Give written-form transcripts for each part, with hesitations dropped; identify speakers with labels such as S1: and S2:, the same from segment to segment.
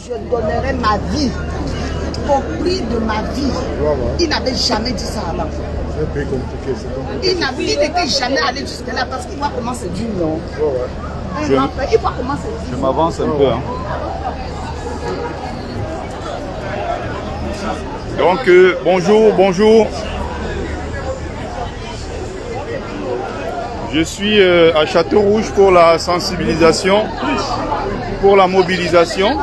S1: je donnerai ma vie au prix de ma vie. Il n'avait jamais dit ça avant.
S2: C'est un peu compliqué, c'est compliqué.
S1: Il n'était jamais allé jusque-là parce qu'il voit comment c'est dur, non? Il voit comment c'est dur.
S3: Je m'avance un peu. Hein. Donc, bonjour, bonjour. Je suis à Château-Rouge pour la sensibilisation, pour la mobilisation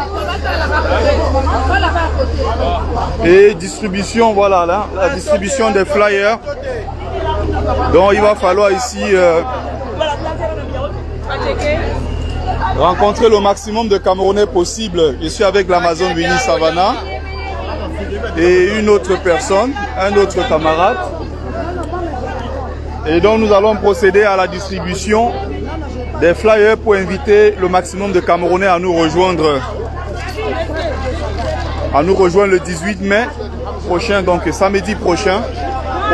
S3: et distribution, voilà, là, la distribution des flyers. Donc, il va falloir ici rencontrer le maximum de Camerounais possible. Je suis avec l'Amazon Winnie Savannah et une autre personne, un autre camarade. Et donc nous allons procéder à la distribution des flyers pour inviter le maximum de Camerounais à nous rejoindre le 18 mai prochain, donc samedi prochain,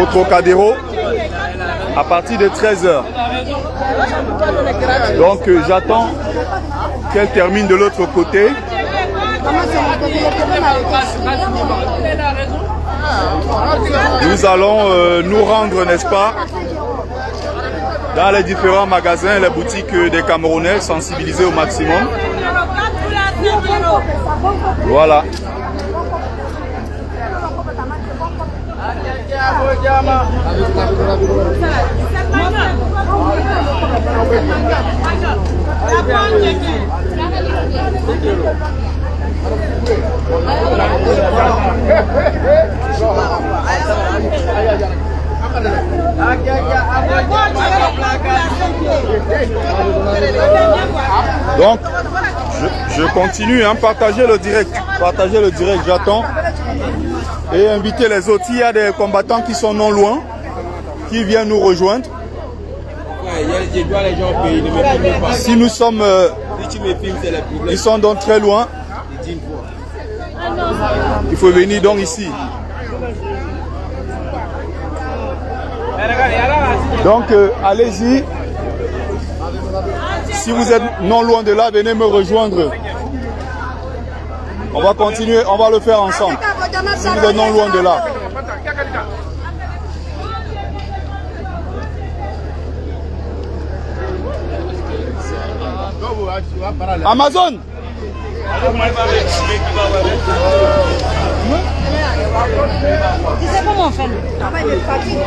S3: au Trocadéro, à partir de 13 h. Donc j'attends qu'elle termine de l'autre côté. Nous allons nous rendre, n'est-ce pas, dans les différents magasins, les boutiques des Camerounais, sensibiliser au maximum. Voilà. Donc, je continue, hein, partager le direct, j'attends et inviter les autres. Il y a des combattants qui sont non loin, qui viennent nous rejoindre. Si nous sommes, ils sont donc très loin. Il faut venir donc ici. Donc allez-y. Si vous êtes non loin de là, venez me rejoindre. On va continuer, on va le faire ensemble. Si vous êtes non loin de là. Amazon.
S4: Tu sais comment on fait le travail de fatigue.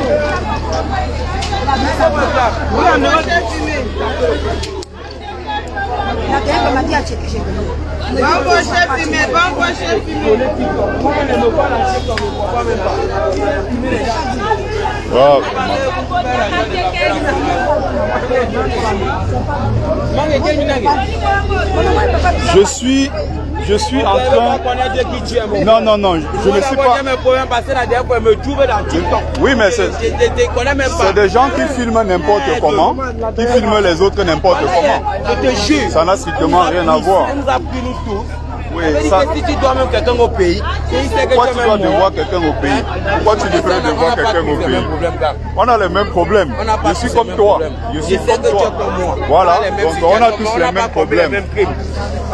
S3: Je suis en train... Non, je ne suis pas... Oui, mais c'est des gens qui filment n'importe comment, qui filment les autres n'importe comment. Ça n'a strictement rien à voir. Oui, ça...
S5: Si tu dois même quelqu'un au pays,
S3: pourquoi tu dois devoir quelqu'un au pays? Pourquoi tu devrais devoir quelqu'un au pays? On a les mêmes problèmes. Je suis comme toi. Je suis comme toi. Voilà, donc on a tous les mêmes problèmes.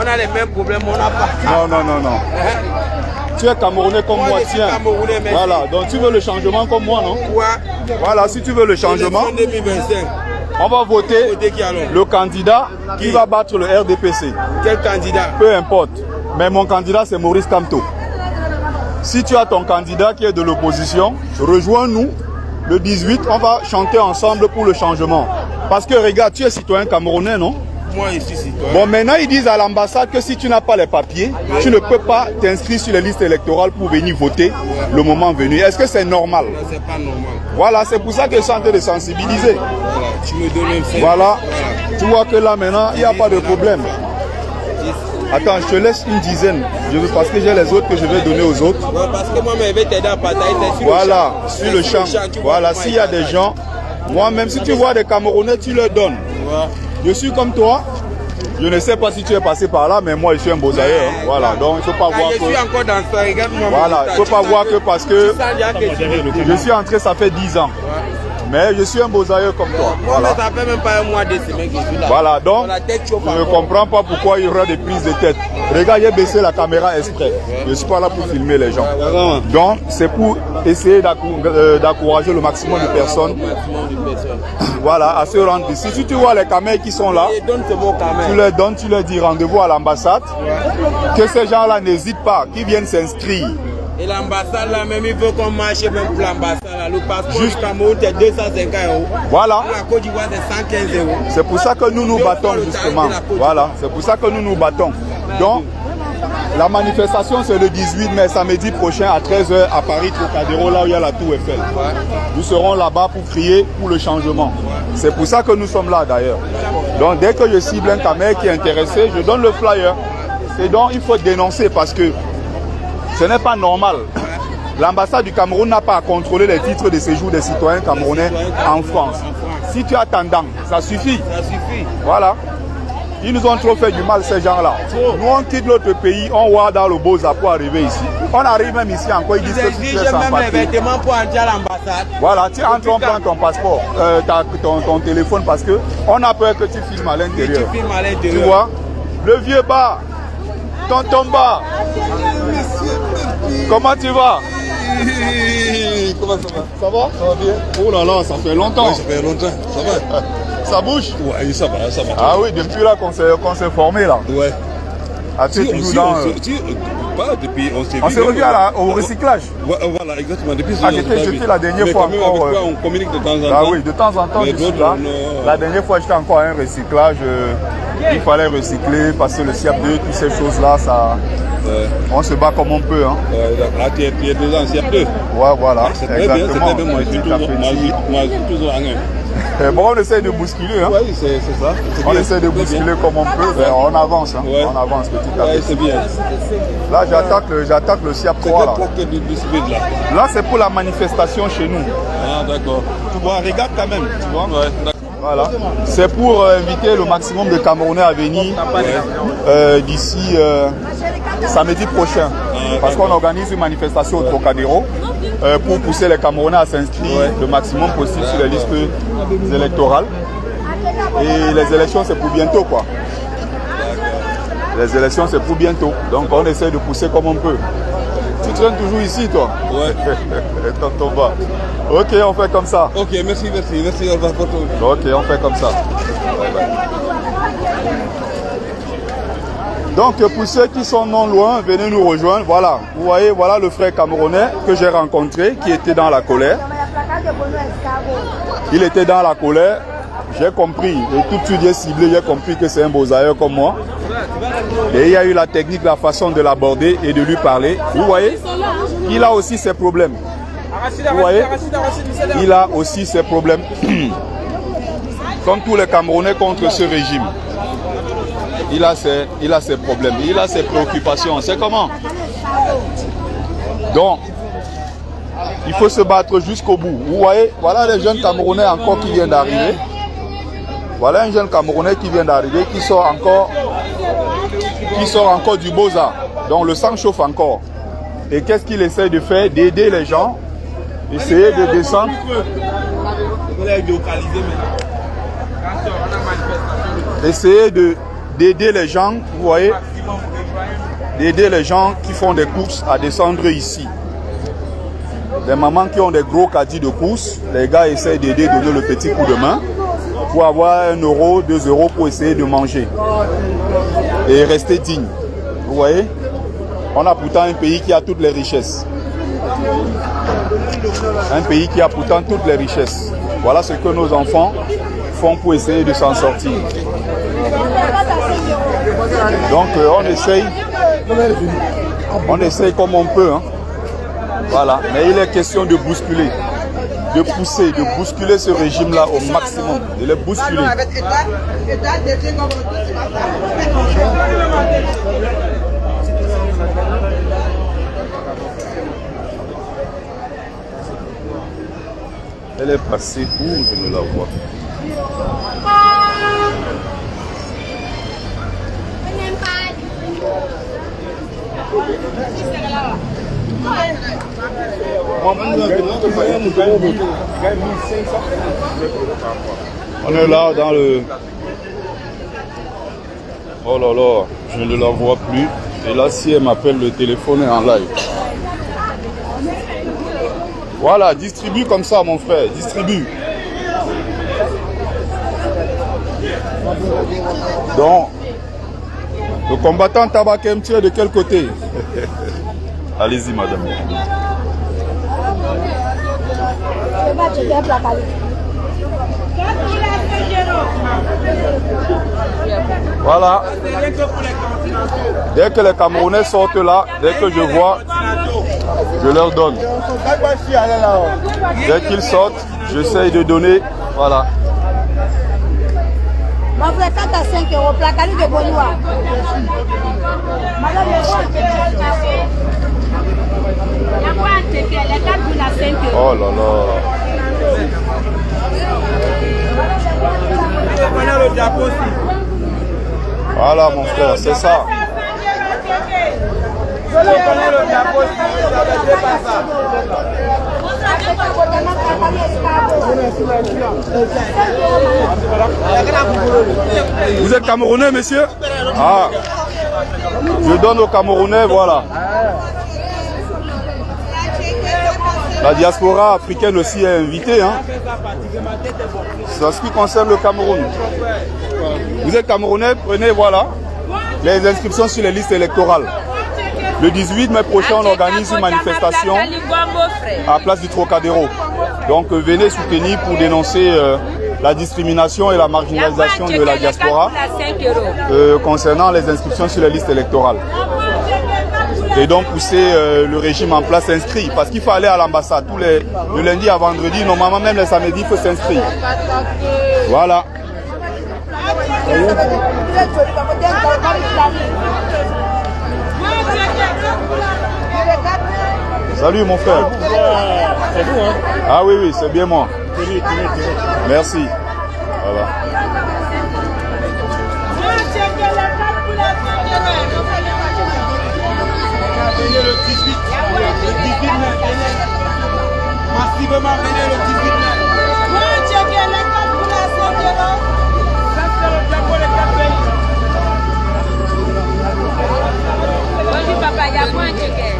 S5: On a les mêmes problèmes, on n'a pas.
S3: Non. Tu es Camerounais comme moi, tiens. Voilà, donc tu veux le changement comme moi, non? Voilà, si tu veux le changement, on va voter le candidat qui va battre le RDPC.
S5: Quel candidat?
S3: Peu importe. Mais mon candidat, c'est Maurice Kamto. Si tu as ton candidat qui est de l'opposition, rejoins-nous le 18. On va chanter ensemble pour le changement. Parce que regarde, tu es citoyen camerounais, non?
S5: Moi, je suis citoyen.
S3: Bon, maintenant, ils disent à l'ambassade que si tu n'as pas les papiers, tu ne peux pas t'inscrire sur les listes électorales pour venir voter le moment venu. Est-ce que c'est normal?
S5: Non, c'est pas normal.
S3: Voilà, c'est pour ça que je suis en train de sensibiliser.
S5: Voilà, tu me donnes un fait.
S3: Voilà. Tu vois que là, maintenant, il n'y a pas de problème. Attends, je te laisse une dizaine. Parce que j'ai les autres que je vais donner aux autres.
S5: Ouais, parce que moi-même, je vais t'aider à batailler.
S3: Voilà, sur le champ. Voilà, s'il y a des gens, moi-même, si tu vois des Camerounais, tu leur donnes. Je suis comme toi. Je ne sais pas si tu es passé par là, mais moi, je suis un Bozaïen. Hein. Voilà, donc il ne faut pas voir que...
S5: Je suis encore dans ça, regarde-moi.
S3: Voilà, il ne faut pas voir que parce que je suis entré, ça fait 10 ans. Mais je suis un Bozaïeux comme toi.
S5: Moi,
S3: Voilà.
S5: mais ça fait même pas un mois de semaine que je suis là.
S3: Voilà, donc
S5: La tête chauffe
S3: je ne
S5: encore.
S3: comprends pas pourquoi il y aura des prises de tête. Regarde, j'ai baissé la caméra exprès. Je ne suis pas là pour filmer les gens. Donc, c'est pour essayer d'encourager le maximum de personnes. Voilà, à se rendre ici. Si tu vois les caméras qui sont là,
S5: Et donne ce mot quand
S3: tu
S5: même.
S3: leur donnes, tu leur dis rendez-vous à l'ambassade. Que ces gens-là n'hésitent pas, qu'ils viennent s'inscrire.
S5: Et l'ambassade là, même il veut qu'on marche même pour l'ambassade là. Le passeport
S3: Juste.
S5: du Cameroun c'est 250 €.
S3: Voilà.
S5: Pour la Côte d'Ivoire c'est 115 €.
S3: C'est pour ça que nous nous
S5: Deux
S3: battons
S5: fois le tarif
S3: justement.
S5: de la Côte
S3: Voilà, c'est pour ça que nous nous battons. Donc, la manifestation c'est le 18 mai, samedi prochain à 13 h à Paris, Trocadéro, là où il y a la Tour Eiffel. Nous serons là-bas pour crier pour le changement. C'est pour ça que nous sommes là d'ailleurs. Donc, dès que je cible un caméra qui est intéressé, je donne le flyer. Et donc, il faut dénoncer parce que ce n'est pas normal. L'ambassade du Cameroun n'a pas à contrôler les titres de séjour des citoyens camerounais en France. Si tu as tendance, ça suffit.
S5: Ça suffit.
S3: Voilà. Ils nous ont trop fait du mal, ces gens-là. Nous, on quitte notre pays, on va dans le Beaux-Arts pour arriver ici. On arrive même ici encore, ils disent que tu
S5: J'ai
S3: es sans
S5: même les
S3: papier.
S5: vêtements pour entrer à l'ambassade.
S3: Voilà, tu entres, on prend ton passeport, ton téléphone parce que on a peur que tu filmes à l'intérieur.
S5: Tu filmes à
S3: Tu
S5: l'intérieur.
S3: vois, le vieux bar, tonton bar. Comment tu vas?
S2: Comment ça va?
S3: Ça va? Ça va bien? Oh là là, ça fait longtemps.
S2: Ouais, ça fait longtemps. Ça va?
S3: Ça bouge?
S2: Ouais, ça va, ça va.
S3: Ah oui, depuis là qu'on s'est formé là.
S2: Ouais.
S3: Ah, tu es toujours dans...
S2: Pas depuis, on s'est
S3: On s'est revu au recyclage.
S2: Voilà, exactement. Depuis
S3: Ah, j'étais la dernière fois
S2: mais
S3: encore.
S2: avec toi, on communique de temps en temps.
S3: Ah oui, de temps en temps,
S2: Mais
S3: je suis
S2: d'autres,
S3: là.
S2: non.
S3: La dernière fois, j'étais encore à un recyclage. Il fallait recycler, passer le CIAP2, toutes ces choses-là, ça... On se bat comme on peut. Hein.
S2: Là, tu es déjà en CIAP2.
S3: Ouais, voilà,
S2: C'est très bien, c'est
S3: exactement.
S2: très bien. Moi, je suis toujours en 1.
S3: Bon, on essaie de bousculer. Hein.
S2: Oui, c'est ça.
S3: On essaie de bousculer comme on peut. Ben, on avance. Hein.
S2: Ouais.
S3: On avance petit à
S2: Oui,
S3: petit.
S2: c'est bien.
S3: Là, j'attaque le CIAP3.
S2: C'est
S3: Là,
S2: quel plaque du speed là?
S3: là c'est pour la manifestation chez nous.
S2: Ah, d'accord.
S3: Tu vois, regarde quand même. Tu vois.
S2: Ouais, d'accord.
S3: Voilà. C'est pour inviter le maximum de Camerounais à venir d'ici samedi prochain. Parce qu'on organise une manifestation au Trocadéro pour pousser les Camerounais à s'inscrire le maximum possible sur les listes électorales. Et les élections, c'est pour bientôt, quoi. Les élections, c'est pour bientôt. Donc, on essaie de pousser comme on peut. Tu traînes toujours ici, toi?
S2: Ouais.
S3: Tonton va. Ok, on fait comme ça.
S2: Ok, merci. Au revoir pour tout.
S3: Ok, on fait comme ça. Donc pour ceux qui sont non loin, venez nous rejoindre. Voilà, vous voyez, voilà le frère camerounais que j'ai rencontré qui était dans la colère. Il était dans la colère, j'ai compris. Et tout de suite j'ai ciblé, j'ai compris que c'est un Bozaïeux comme moi. Et il y a eu la technique, la façon de l'aborder et de lui parler. Vous voyez, il a aussi ses problèmes. Vous voyez, il a aussi ses problèmes. Comme tous les Camerounais contre ce régime. Il a ses problèmes, il a ses préoccupations. C'est comment? Donc, il faut se battre jusqu'au bout. Vous voyez, voilà les jeunes Camerounais encore qui viennent d'arriver. Voilà un jeune Camerounais qui vient d'arriver, qui sort encore du Beaux-Arts. Donc le sang chauffe encore. Et qu'est-ce qu'il essaie de faire? D'aider les gens. Essayer de descendre. Essayer d'aider les gens, vous voyez, d'aider les gens qui font des courses à descendre ici. Les mamans qui ont des gros caddies de courses, les gars essayent d'aider, donner le petit coup de main pour avoir 1 euro, 2 euros pour essayer de manger et rester digne. Vous voyez, on a pourtant un pays qui a toutes les richesses. Un pays qui a pourtant toutes les richesses. Voilà ce que nos enfants font pour essayer de s'en sortir. Donc on essaye comme on peut. Hein. Voilà, mais il est question de bousculer, de pousser, de bousculer ce régime-là au maximum, de les bousculer. Elle est passée où? Je ne la vois. On est là dans le... Oh là là, je ne la vois plus. Et là, si elle m'appelle, le téléphone est en live. Voilà, distribue comme ça, mon frère, distribue. Donc, le combattant Tabakem tire de quel côté? Allez-y, madame. Voilà. Dès que les Camerounais sortent là, dès que je vois, je leur donne. Dès qu'ils sortent, j'essaye de donner. Voilà.
S4: Mon frère, 4 à 5 euros, placali de Benoît. Madame,
S3: oh là là. Voilà mon frère, c'est ça. Vous êtes Camerounais, monsieur? Ah, je donne aux Camerounais, voilà. La diaspora africaine aussi est invitée. Hein. C'est en ce qui concerne le Cameroun. Vous êtes Camerounais, prenez, voilà, les inscriptions sur les listes électorales. Le 18 mai prochain, on organise une manifestation à la place du Trocadéro. Donc venez soutenir pour dénoncer la discrimination et la marginalisation de la diaspora concernant les inscriptions sur les listes électorales. Et donc pousser le régime en place inscrit. Parce qu'il faut aller à l'ambassade tous les de lundi à vendredi, normalement même les samedis, il faut s'inscrire. Voilà. Salut mon frère.
S2: C'est vous, hein?
S3: Ah oui, oui, c'est bien moi. Merci. Voilà.
S5: Le 18 mai. Massivement venez le 18 mai. Ça c'est le drapeau des 4 pays.
S4: Bonjour papa, il y a quoi un checker?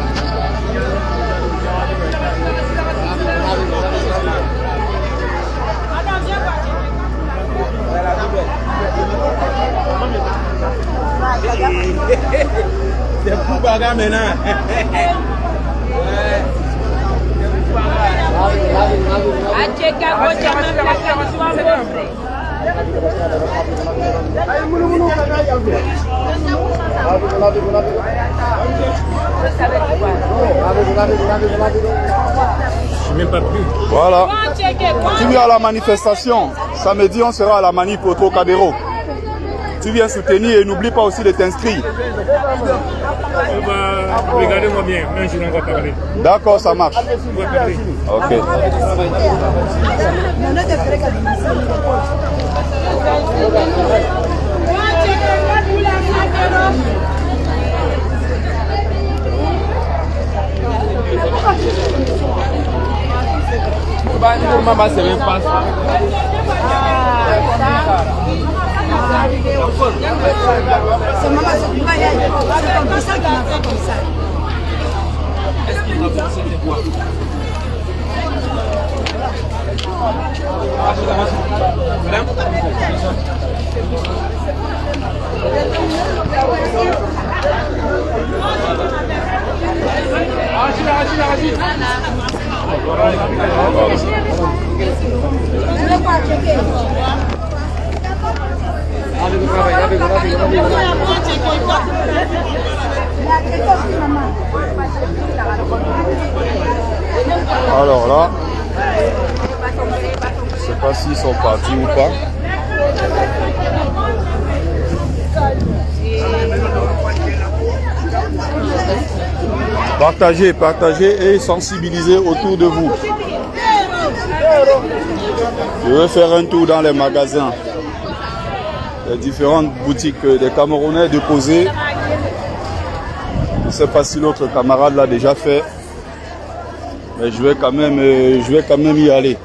S5: C'est pour bagarre maintenant.
S3: Voilà. Tu viens à la manifestation. Samedi, on sera à la manif au Trocadéro. Tu viens soutenir et n'oublie pas aussi de t'inscrire.
S2: Regardez-moi bien, mais je n'en vais pas parler.
S3: D'accord, ça marche. Ok.
S5: Maman, c'est même pas ça.
S1: C'est maman, c'est comme ça qui m'a fait comme ça.
S5: Est-ce qu'il a pensé de quoi? Madame?
S3: Alors là, je ne sais pas s'ils sont partis ou pas. Partagez, partagez et sensibilisez autour de vous. Je vais faire un tour dans les magasins, les différentes boutiques des Camerounais déposées. Je ne sais pas si l'autre camarade l'a déjà fait. Mais je vais quand même y aller.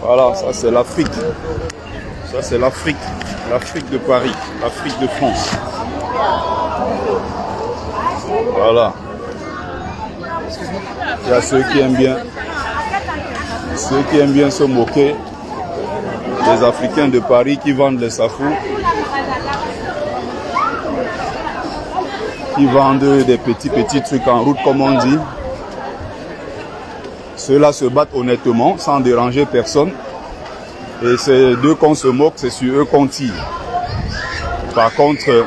S3: Voilà, ça c'est l'Afrique. Ça c'est l'Afrique. L'Afrique de Paris. L'Afrique de France. Voilà. Il y a ceux qui aiment bien. Ceux qui aiment bien se moquer des Africains de Paris qui vendent les safous. Qui vendent des petits trucs en route comme on dit. Ceux-là se battent honnêtement, sans déranger personne. Et c'est d'eux qu'on se moque, c'est sur eux qu'on tire. Par contre,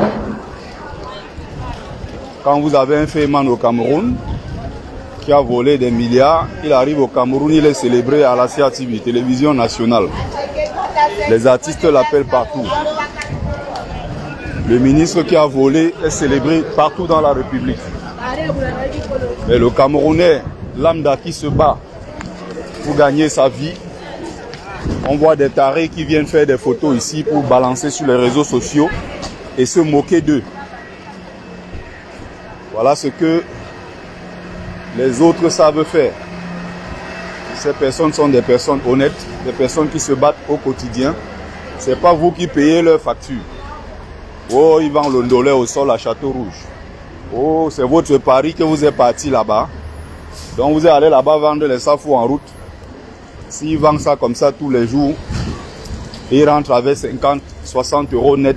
S3: quand vous avez un Feyman au Cameroun, qui a volé des milliards, il arrive au Cameroun, il est célébré à la CATV, télévision nationale. Les artistes l'appellent partout. Le ministre qui a volé est célébré partout dans la République. Mais le Camerounais, lambda qui se bat pour gagner sa vie, on voit des tarés qui viennent faire des photos ici pour balancer sur les réseaux sociaux et se moquer d'eux. Voilà ce que les autres savent faire. Ces personnes sont des personnes honnêtes, des personnes qui se battent au quotidien. Ce n'est pas vous qui payez leurs factures. Oh, ils vendent le dollar au sol à Château-Rouge. Oh, c'est votre pari que vous êtes parti là-bas. Donc vous êtes allé là-bas vendre les safous en route. S'ils vendent ça comme ça tous les jours, ils rentrent avec 50, 60 euros net.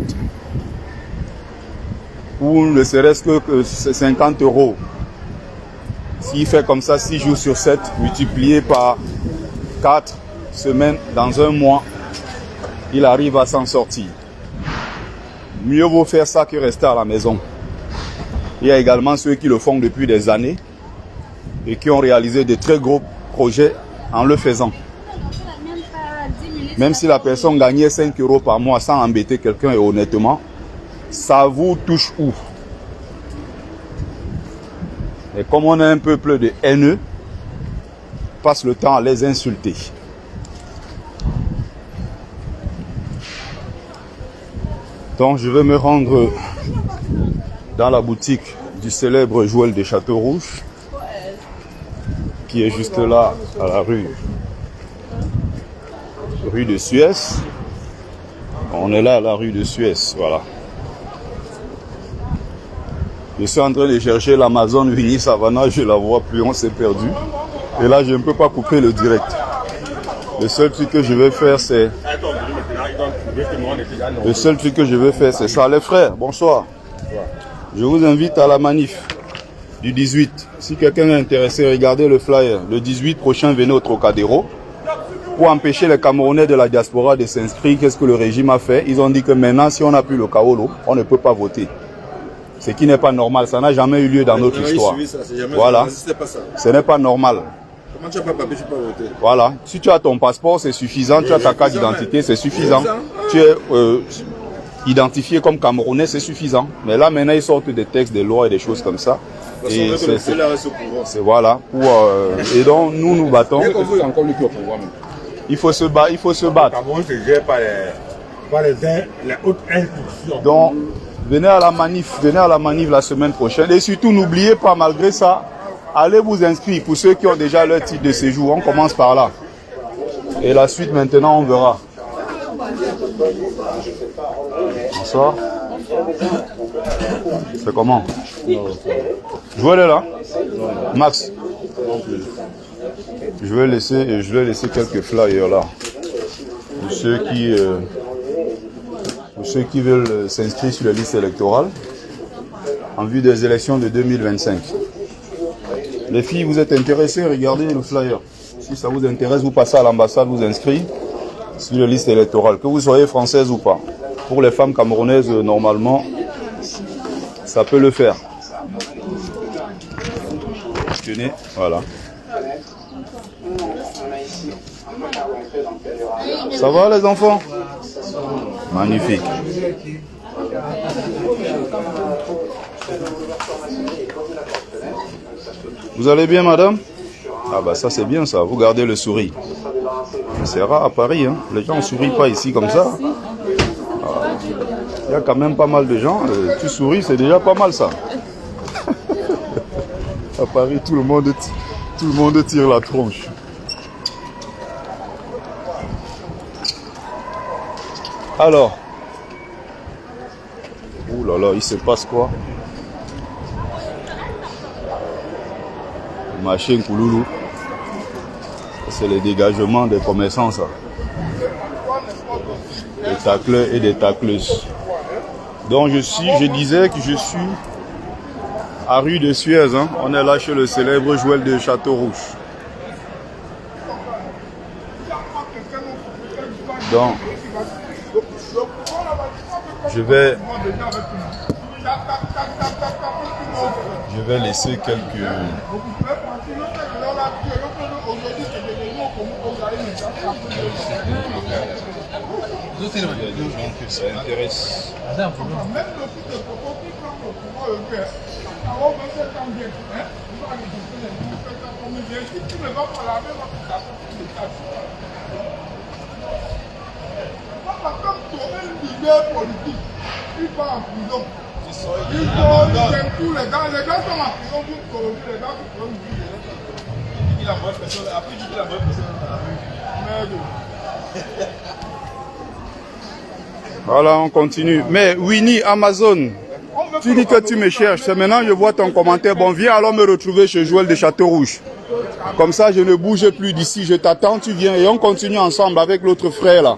S3: Ou ne serait-ce que 50 euros. S'il fait comme ça 6 jours sur 7, multiplié par 4 semaines dans un mois, il arrive à s'en sortir. Mieux vaut faire ça que rester à la maison. Il y a également ceux qui le font depuis des années et qui ont réalisé de très gros projets en le faisant. Même si la personne gagnait 5 euros par mois sans embêter quelqu'un et honnêtement, ça vous touche où? Et comme on a un peuple de haineux, on passe le temps à les insulter. Donc je vais me rendre dans la boutique du célèbre Joël de Château-Rouge, qui est juste là à la rue de Suez. On est là à la rue de Suez, voilà. Je suis en train de chercher l'Amazon Winnie Savannah, je la vois plus, on s'est perdu. Et là, je ne peux pas couper le direct. Le seul truc que je vais faire, c'est... ça. Les frères, bonsoir. Je vous invite à la manif du 18. Si quelqu'un est intéressé, regardez le flyer. Le 18 prochain, venez au Trocadéro. Pour empêcher les Camerounais de la diaspora de s'inscrire, qu'est-ce que le régime a fait? Ils ont dit que maintenant, si on n'a plus le Kaolo, on ne peut pas voter. Ce qui n'est pas normal, ça n'a jamais eu lieu dans notre histoire. Voilà, ce n'est pas normal.
S2: Comment tu n'as pas papier, tu peux pas voter?
S3: Voilà, si tu as ton passeport, c'est suffisant. Tu as ta carte d'identité, c'est suffisant. Tu es identifié comme Camerounais, c'est suffisant. Mais là, maintenant, ils sortent des textes, des lois et des choses comme ça. Et c'est voilà. Et donc, nous battons. Il faut se battre. Il faut se battre. Donc, venez à la manif la semaine prochaine. Et surtout, n'oubliez pas, malgré ça, allez vous inscrire pour ceux qui ont déjà leur titre de séjour. On commence par là. Et la suite, maintenant, on verra. Bonsoir. C'est comment? Joël est là? Max? Je vais laisser quelques flyers là. Pour ceux qui veulent s'inscrire sur la liste électorale en vue des élections de 2025. Les filles, vous êtes intéressées, regardez le flyer. Si ça vous intéresse, vous passez à l'ambassade, vous inscrivez sur la liste électorale, que vous soyez française ou pas. Pour les femmes camerounaises, normalement, ça peut le faire. Tenez, voilà. Ça va les enfants? Magnifique. Vous allez bien, madame? Ah bah ça c'est bien ça, vous gardez le sourire. C'est rare à Paris, hein. Les gens ne sourient pas ici comme ça. Il y a quand même pas mal de gens. Tu souris, c'est déjà pas mal ça. À Paris, tout le monde tire la tronche. Alors, ouh là là, il se passe quoi? Machine Kouloulou. C'est le dégagement des commerçants, ça. Des tacleurs et des tacleuses. Donc je disais que je suis à rue de Suez. Hein. On est là chez le célèbre Joël de Château-Rouge. Donc, je vais laisser quelques... Il y a des gens que ça intéresse. Voilà, on continue. Mais Winnie, Amazon, tu dis que tu me cherches. C'est maintenant que je vois ton commentaire. Bon, viens alors me retrouver chez Joël de Château-Rouge. Comme ça, je ne bouge plus d'ici. Je t'attends, tu viens et on continue ensemble avec l'autre frère là.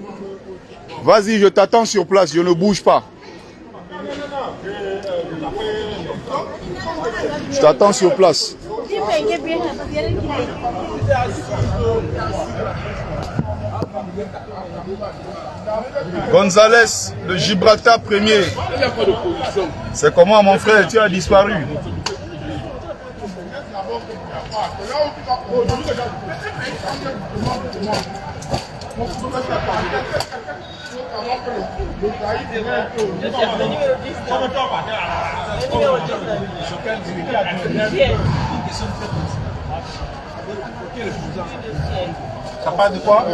S3: Vas-y, je t'attends sur place, je ne bouge pas. Je t'attends sur place. Gonzalez, le Gibraltar premier. C'est comment mon frère, tu as disparu? Ça parle de quoi?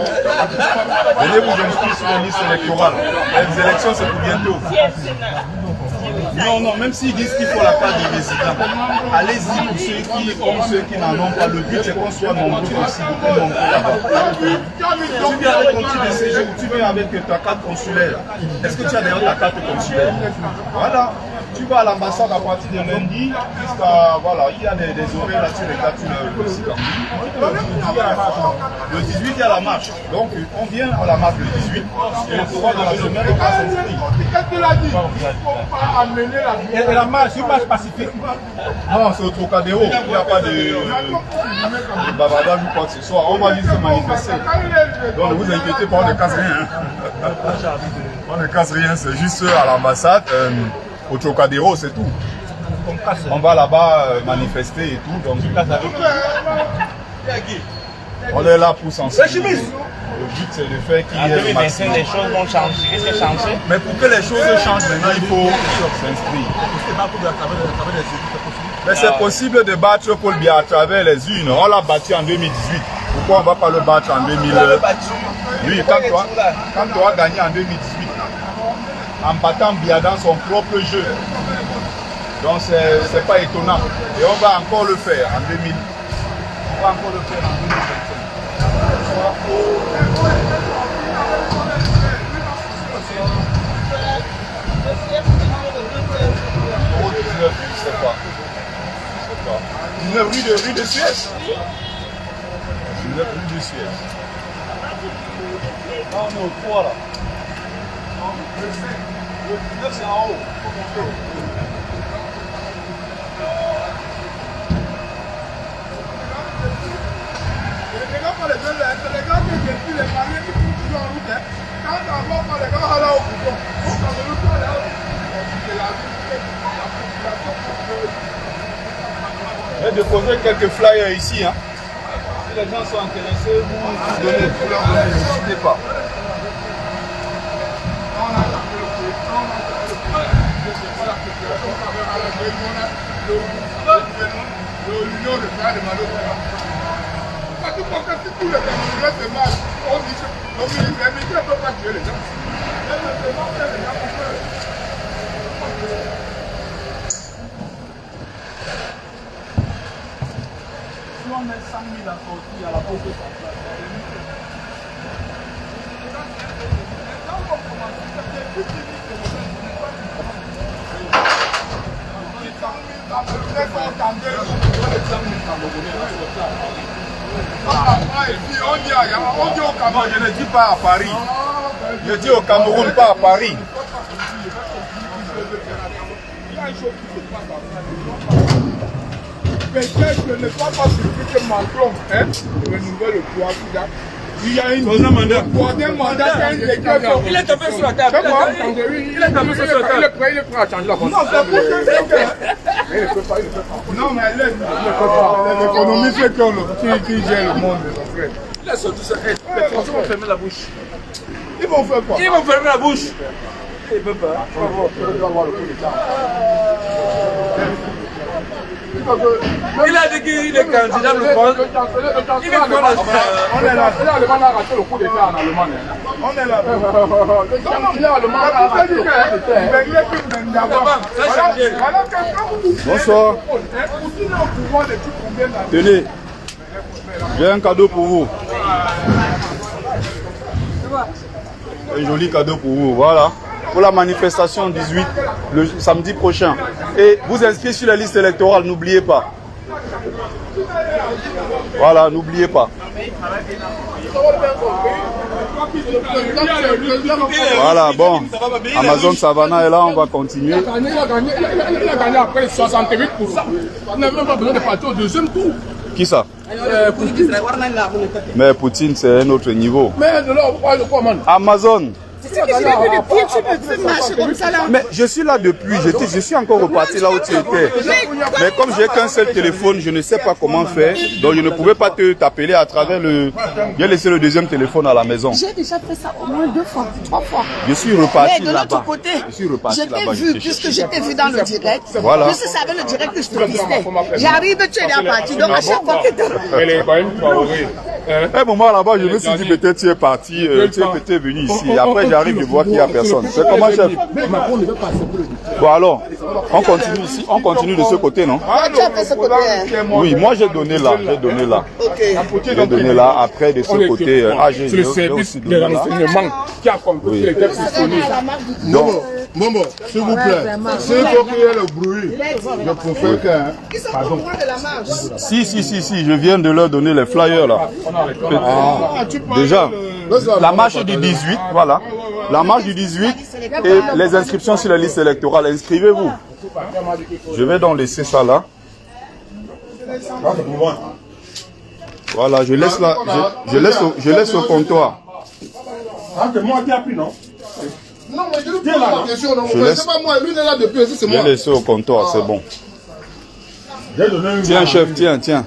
S3: Venez vous inscrire sur la liste électorale. Les élections, c'est pour bientôt. Non, non, même s'ils disent qu'il faut la carte de résident, allez-y pour ceux qui n'en ont pas. Le but, c'est qu'on soit nombreux aussi. Tu viens avec ton titre de séjour, tu viens avec ta carte consulaire. Est-ce que tu as d'ailleurs ta carte consulaire? Voilà. Tu vas à l'ambassade à partir de lundi jusqu'à... Voilà, il y a des horaires là, tu regardes le site. Le 18, il y a la marche. Donc, on vient à la marche le 18 et le courant de la semaine, on va s'inscrire. Et la marche, c'est une marche pacifique. Non, c'est au Trocadéro. Il n'y a pas de bavardage ou quoi que ce soit. On va juste se manifester. Donc, ne vous inquiétez pas, on ne casse rien. On ne casse rien, c'est juste à l'ambassade. Au Trocadéro, c'est tout. On va là-bas manifester et tout. Donc, on est là pour sensibiliser. Le but, c'est de faire qu'il y ait le maximum.
S5: Les choses vont changer. Qu'est-ce qui a changé?
S3: Mais pour que les choses changent, maintenant, il faut s'inscrire. Mais c'est possible de battre Paul Biya à travers les urnes. On l'a battu en 2018. Pourquoi on ne va pas le battre en 2000? Oui, quand tu as gagné en 2018. En battant Biya dans son propre jeu. Donc c'est pas étonnant. Et on va encore le faire en 2000. On va encore le faire en 2025. Oh, 19, je sais pas. 19 rue de Suez. 19 rue de Suez. Là on est au 3 là. Le 19 c'est en haut. Je vais déposer quelques flyers ici. Hein. Si les gens sont intéressés, vous donnez tout leur donner, n'hésitez pas. Si on met 100 000 à sortir à la poste centrale, on dit au Cameroun, je ne dis pas à Paris. Je dis au Cameroun, pas à Paris. Peut-être que ne soit pas suffit que Macron, renouvelle le pouvoir qu'il a. Il y a une mandat. Il est tombé sur la table. Il est tombé sur la table. Il est prêt à changer la constitution. Il ne peut pas. Non, mais l'économie fait qui gère le monde. Laisse tout ça. Les Français vont fermer la bouche. Ils vont faire quoi? Ils vont fermer la bouche. Ils ne peuvent pas. Il a dit qu'il est candidat le France. Il est quoi là? On est là. L'Allemagne a raté le coup d'État en Allemagne. On est là. Bonsoir. Tenez, j'ai un cadeau pour vous. Un joli cadeau pour vous, voilà. Pour la manifestation 18, le samedi prochain. Et vous inscrivez sur la liste électorale, n'oubliez pas. Voilà, n'oubliez pas. Voilà, bon. Amazon Savannah est là, on va continuer. Il a gagné après 68%. Il n'a même pas besoin de partir au deuxième tour. Qui ça? Mais Poutine, c'est un autre niveau. Amazon. Mais je suis là depuis, je suis encore reparti là où tu étais. Mais comme j'ai qu'un seul téléphone, je ne sais pas comment faire. Donc je ne pouvais pas t'appeler à travers le... J'ai laissé le deuxième téléphone à la maison.
S1: J'ai déjà fait ça au moins 2 fois, 3 fois.
S3: Je suis reparti là-bas.
S1: Mais de l'autre côté, je t'ai vu, puisque je t'ai vu dans le direct.
S3: Voilà.
S1: Puisque c'est avec le direct que je te pistais. J'arrive, tu es déjà parti. Donc à chaque fois que tu
S3: un moment là-bas, je me suis dit peut-être tu es parti, tu es peut-être venu ici. Après j'arrive, je vois qu'il n'y a personne. C'est comment, chef? Bon alors, on continue ici, on continue de ce côté, non?
S1: tu as fait ce côté.
S3: Oui, moi j'ai donné là,
S1: Ok.
S3: J'ai donné là, après de ce côté,
S6: c'est le service de renseignement qui a compris les textes disponibles.
S3: Donc,
S6: Bon, s'il vous plaît, s'il faut qu'il y ait le bruit, je préfère que...
S1: Ils sont au courant de la marche.
S3: si, je viens de leur donner les flyers là. Déjà, la marche du 18, voilà. La marche du 18 et les inscriptions sur la liste électorale. Inscrivez-vous. Je vais donc laisser ça là. Voilà, je laisse là, je laisse au comptoir.
S6: Ah, c'est moi qui ai pris, non? Non, mais je ne pose pas la question, non. C'est pas moi, lui il est là depuis, c'est moi.
S3: Je laisse au comptoir, c'est bon. Tiens, chef, tiens.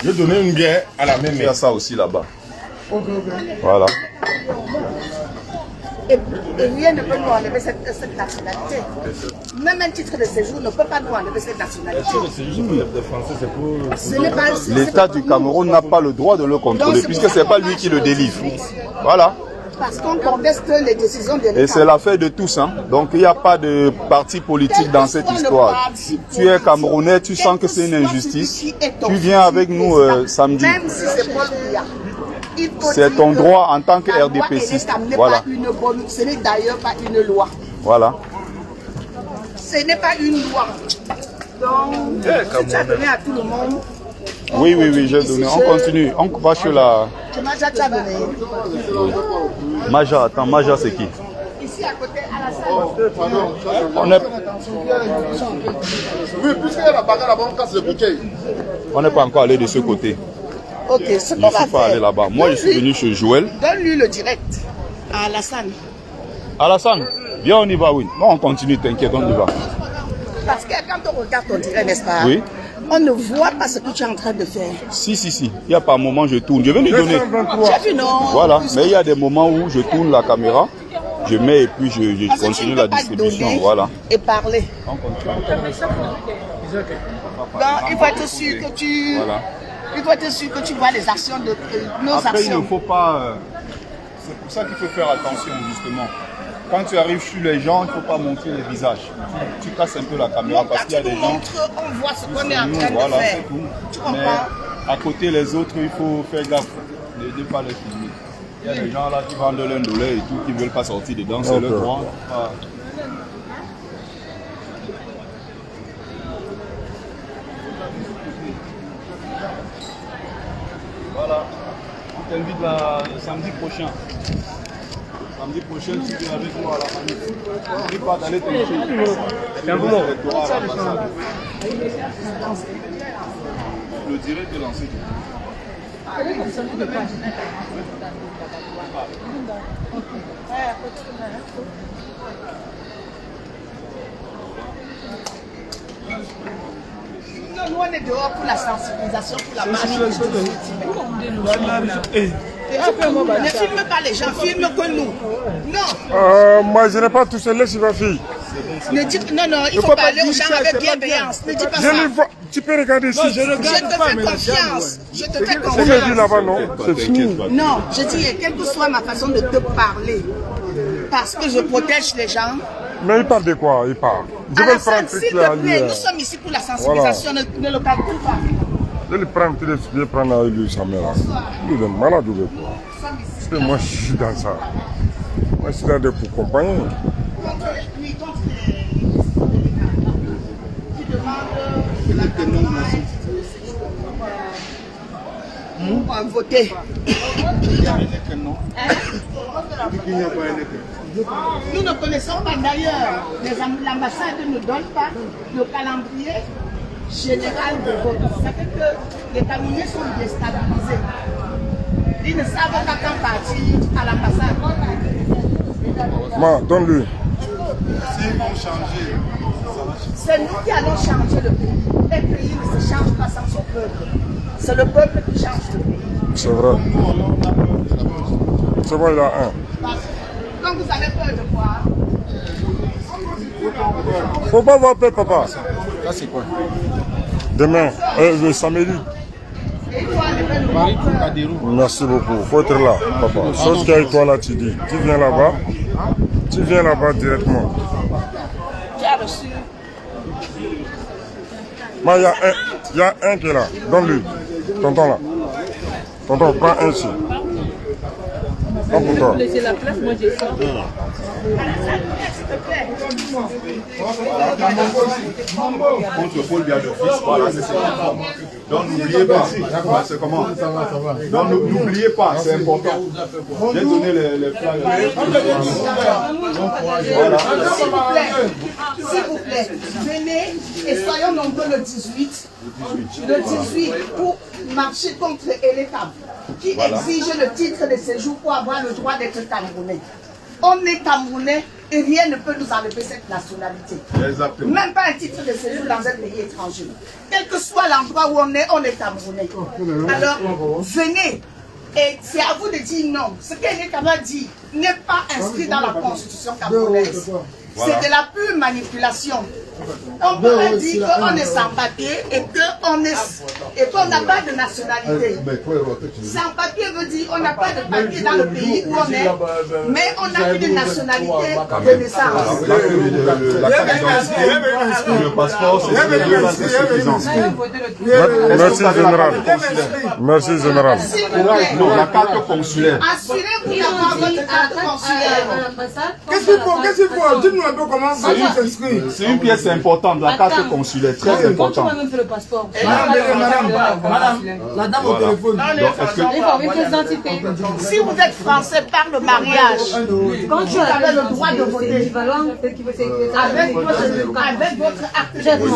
S6: J'ai donné une bière à la même.
S3: Il y a ça aussi là-bas. Voilà.
S1: Et rien ne peut nous enlever cette nationalité. Même un titre de séjour ne peut pas nous enlever cette nationalité.
S3: L'État du Cameroun n'a pas le droit de le contrôler puisque ce n'est pas lui qui le délivre. Voilà.
S1: Parce qu'on conteste les décisions de l'État.
S3: Et c'est l'affaire de tous. Hein. Donc il n'y a pas de parti politique dans cette histoire. Tu es Camerounais, tu sens que c'est une injustice. Tu viens avec nous samedi.
S1: Même si c'est Paul Biya.
S3: C'est ton droit en tant que RDPciste. Voilà.
S1: Ce n'est d'ailleurs pas une loi.
S3: Voilà.
S1: Ce n'est pas une loi. Donc, si tu as donné à tout le monde.
S3: Oui, j'ai donné. On continue. On va sur la...
S1: Maja, tu as donné.
S3: Maja, attends, Maja c'est qui?
S1: Ici à côté, à la salle.
S3: On est...
S6: Oui, puisqu'il y a la bagarre là-bas, on casse le bouquet.
S3: On n'est pas encore allé de ce côté.
S1: Ok, ce qu'on va faire.
S3: Je ne suis pas allé là-bas. Moi, je suis venu chez Joël.
S1: Donne-lui le direct à Alassane.
S3: Alassane, viens, on y va, oui. Non, on continue, t'inquiète, on y va.
S1: Parce que quand on regarde ton direct, n'est-ce pas?
S3: Oui.
S1: On ne voit pas ce que tu es en train de faire.
S3: Si. Il y a par moment, je tourne. Je vais lui donner.
S1: Tu as vu, non?
S3: Voilà, mais il y a des moments où je tourne la caméra, je mets et puis je continue la distribution. Voilà.
S1: Et parler. Donc, il faut être sûr que tu... Voilà. Il faut être sûr que tu vois les actions de nos
S3: Après,
S1: actions.
S3: il ne faut pas... c'est pour ça qu'il faut faire attention, justement. quand tu arrives sur les gens, il ne faut pas montrer les visages. Tu casses un peu la caméra parce qu'il y a des gens...
S1: On voit ce qu'on est en train
S3: voilà,
S1: de faire.
S3: Tout.
S1: Tu comprends?
S3: Mais à côté les autres, il faut faire gaffe. Ne pas les filmer. Il y a des gens là qui vendent l'un de et tout, qui ne veulent pas sortir dedans, c'est leur droit. Voilà, je t'invite le samedi prochain. Samedi prochain, tu viens avec moi à la manif. N'oublie pas d'aller te coucher. C'est un bon moment. Le direct de lancer.
S1: Nous, on est dehors pour la sensibilisation, pour la marche. Ne filme pas les gens, filme que nous. Non.
S6: Moi, je n'ai pas touché les filles.
S1: Non, il faut parler aux gens avec bienveillance. Ne dis pas ça.
S6: Tu peux regarder ici.
S1: Je te fais confiance. Je te fais
S6: Vous me dites là-bas, non?
S1: confiance.
S6: C'est fini.
S1: Non, je dis, quelle que soit ma façon de te parler, parce que je protège les gens.
S6: Mais il parle de quoi? Il parle. Je vais le prendre
S1: S'il te plaît, nous sommes ici pour la sensibilisation, ne le calcule pas.
S6: Je vais le prendre, je vais prendre avec lui sa mère. Il est malade ou quoi? Parce que moi, je suis dans ça. Moi, je suis là pour compagnie.
S1: On va voter. Nous ne connaissons pas d'ailleurs, l'ambassade ne nous donne pas le calendrier général de vote. Ça fait que les Camerounais sont déstabilisés. Ils ne savent pas quand partir à l'ambassade.
S6: Donne-lui.
S3: S'ils vont changer,
S1: c'est nous qui allons changer le pays. Le pays ne se change pas sans son peuple. C'est le peuple qui change le pays.
S6: C'est vrai. C'est vrai, il a un.
S1: Quand vous avez peur de quoi?
S6: Faut pas avoir peur, papa.
S3: là c'est quoi?
S6: Demain, le samedi. Merci beaucoup. Faut être là, papa. Sauf qu'il y a toi là, tu dis. Tu viens là-bas. Tu viens là-bas directement.
S1: Tu as reçu.
S6: Il y a un qui est là. Donne-lui. Tonton là. Tonton, prends un ici. Prends pour toi.
S4: Laissez la place, moi j'ai ça.
S3: Contre Paul Biya d'office, voilà, c'est ça. Donc n'oubliez pas, c'est comment? Donc n'oubliez pas, c'est important. J'ai donné les flags. Voilà.
S1: S'il vous plaît, venez et soyons nombreux le 18. Le 18 pour marcher contre l'État qui exige le titre de séjour pour avoir le droit d'être Camerounais. On est Camerounais et rien ne peut nous enlever cette nationalité.
S3: Exactement.
S1: Même pas un titre de séjour dans un pays étranger. Quel que soit l'endroit où on est Camerounais. Alors, venez. Et c'est à vous de dire non. Ce qu'Elekaba dit n'est pas inscrit dans la constitution camerounaise. C'est de la pure manipulation. On peut dire qu'on est sans papier et qu'on n'a pas de nationalité. Sans papier veut dire qu'on n'a pas de papier dans le pays où on est, mais on a une nationalité de naissance.
S3: La carte d'identité, le passeport, c'est suffisant.
S6: Merci général. Merci général.
S3: Non, la carte consulaire.
S1: Assurez-vous d'avoir votre carte consulaire.
S7: Qu'est-ce qu'il faut? Dis-nous un peu comment ça s'inscrit.
S3: C'est une pièce importante, la carte consulaire, très importante.
S4: Quand tu même fait le passeport.
S7: Madame, la dame au téléphone.
S4: Il faut une pièce d'identité.
S1: Si vous êtes français par le mariage,
S4: Quand tu
S1: avez le droit de voter.
S4: l'équivalent, c'est qui veut
S1: avec votre acte de naissance.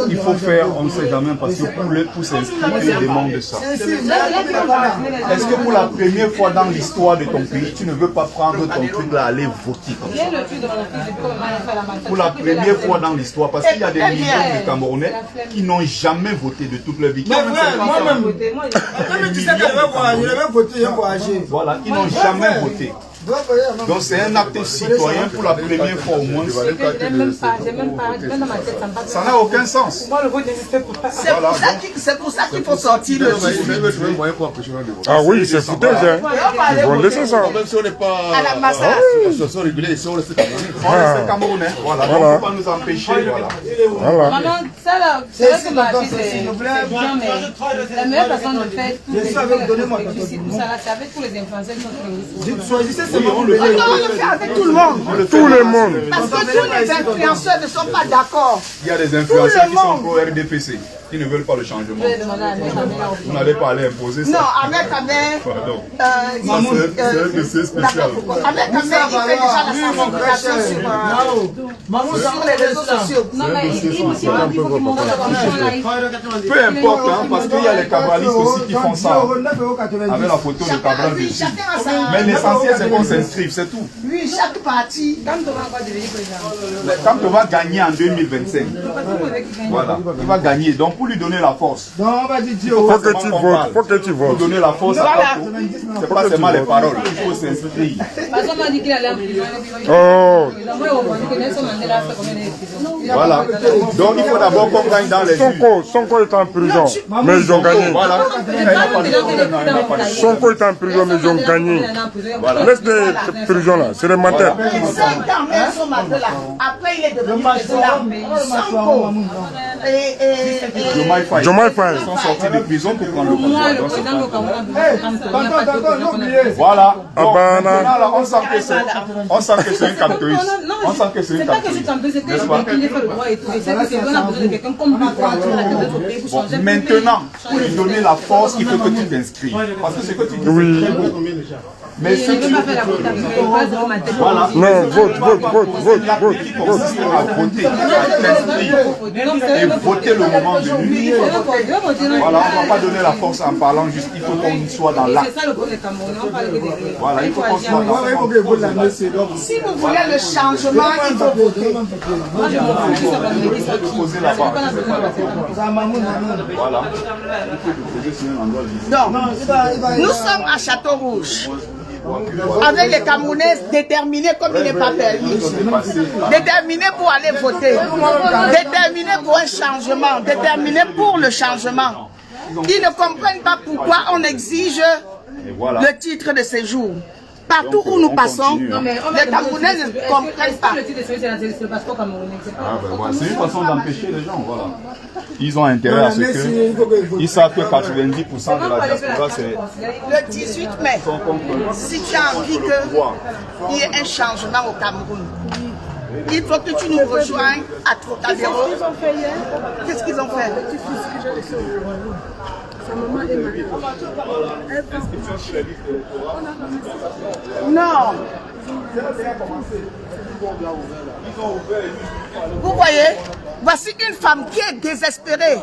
S3: Il faut faire, on ne sait jamais, parce que pour s'inscrire, ils demandent ça. Est-ce que pour la première fois dans l'histoire de ton pays, tu ne veux pas prendre ton truc là, aller voter comme ça? Pour la première fois dans l'histoire, parce qu'il y a des millions de Camerounais qui n'ont jamais voté de toute leur vie.
S7: Moi-même, tu sais que je vais voyager.
S3: Voilà, ils n'ont jamais voté. Donc c'est un acte citoyen pour la première fois au moins. Ça n'a aucun sens.
S1: C'est pour ça qu'il faut sortir le
S6: Ah oui, c'est foutage. Ils vont laisser ça.
S2: Même si on n'est pas
S1: à la massage.
S2: association régulière, si on reste camerounais.
S3: On reste camerounais. Voilà. On ne peut pas nous empêcher. Voilà.
S4: Maman, ça là, c'est vrai que ma fille c'est bien, mais la meilleure façon de faire tout ça, c'est avec tous les influenceurs qui sont sur les réseaux.
S1: On le fait avec tout le monde.
S6: Tout le monde.
S1: Parce que tous les influenceurs ne sont pas d'accord.
S3: Il y a des influenceurs qui sont pro RDPC, qui ne veulent pas le changement. Vous n'allez pas aller imposer ça.
S1: Non, avec
S3: c'est un dossier spécial.
S1: Avec il fait déjà la sensibilisation sur les réseaux sociaux.
S4: Non, mais il faut qu'il montre
S3: Peu importe, hein, parce qu'il y a les cabralistes aussi qui font ça. Avec la photo de Cabral dessus. Mais l'essentiel c'est qu'on s'inscrive, c'est tout.
S1: Oui, chaque parti.
S3: Quand on va gagner en 2025, voilà, il va gagner. Donc pour lui donner la force,
S6: Faut que tu votes. Faut que tu
S3: pour
S6: votes.
S3: donner la force à Paco, c'est pas seulement les paroles, il faut s'inscrire.
S4: Parce m'a dit qu'il allait en prison.
S6: Oh.
S3: Voilà. Donc il faut d'abord qu'on gagne dans les urnes.
S6: Sonko est en prison, mais ils ont gagné.
S3: Voilà.
S6: Sonko est en prison, mais ils ont gagné. Laisse les prisons là, c'est les menteurs.
S1: Après, il est devenu président. Sonko et
S3: Diomaye Faye sont sortis de prison pour prendre le pouvoir. Voilà. Donc, maintenant, là, on sent que c'est une capteuse. On sent que c'est une capteuse. N'est-ce pas? Bon, maintenant, pour lui donner la force, il faut que tu t'inscrives. Parce que c'est que tu dis.
S6: Oui.
S3: Mais si tu voilà.
S6: Non, vote.
S3: Qui consiste à voter, à t'inscrire et voter le moment venu. Voilà, on ne va pas donner la force en parlant juste, il faut qu'on soit dans l'acte. Voilà, il faut qu'on soit dans l'acte.
S1: si vous voulez le changement, il faut voter.
S3: Poser là-bas. Voilà.
S1: Donc, nous sommes à Château-Rouge. Avec les Camerounais déterminés comme il n'est pas permis. Déterminés pour aller voter. Déterminés pour un changement. Déterminés pour le changement. Ils ne comprennent pas pourquoi on exige le titre de séjour. Partout où nous passons, les Camerounais ne comprennent pas.
S3: C'est une façon d'empêcher les gens, voilà. Ils ont intérêt à ce que ils savent que 90% de la diaspora c'est
S1: Le 18 mai, si tu as envie qu'il y ait un changement au Cameroun, il faut que tu nous rejoignes à Trocadéro. Qu'est-ce qu'ils ont fait? Non. Vous voyez, voici une femme qui est désespérée.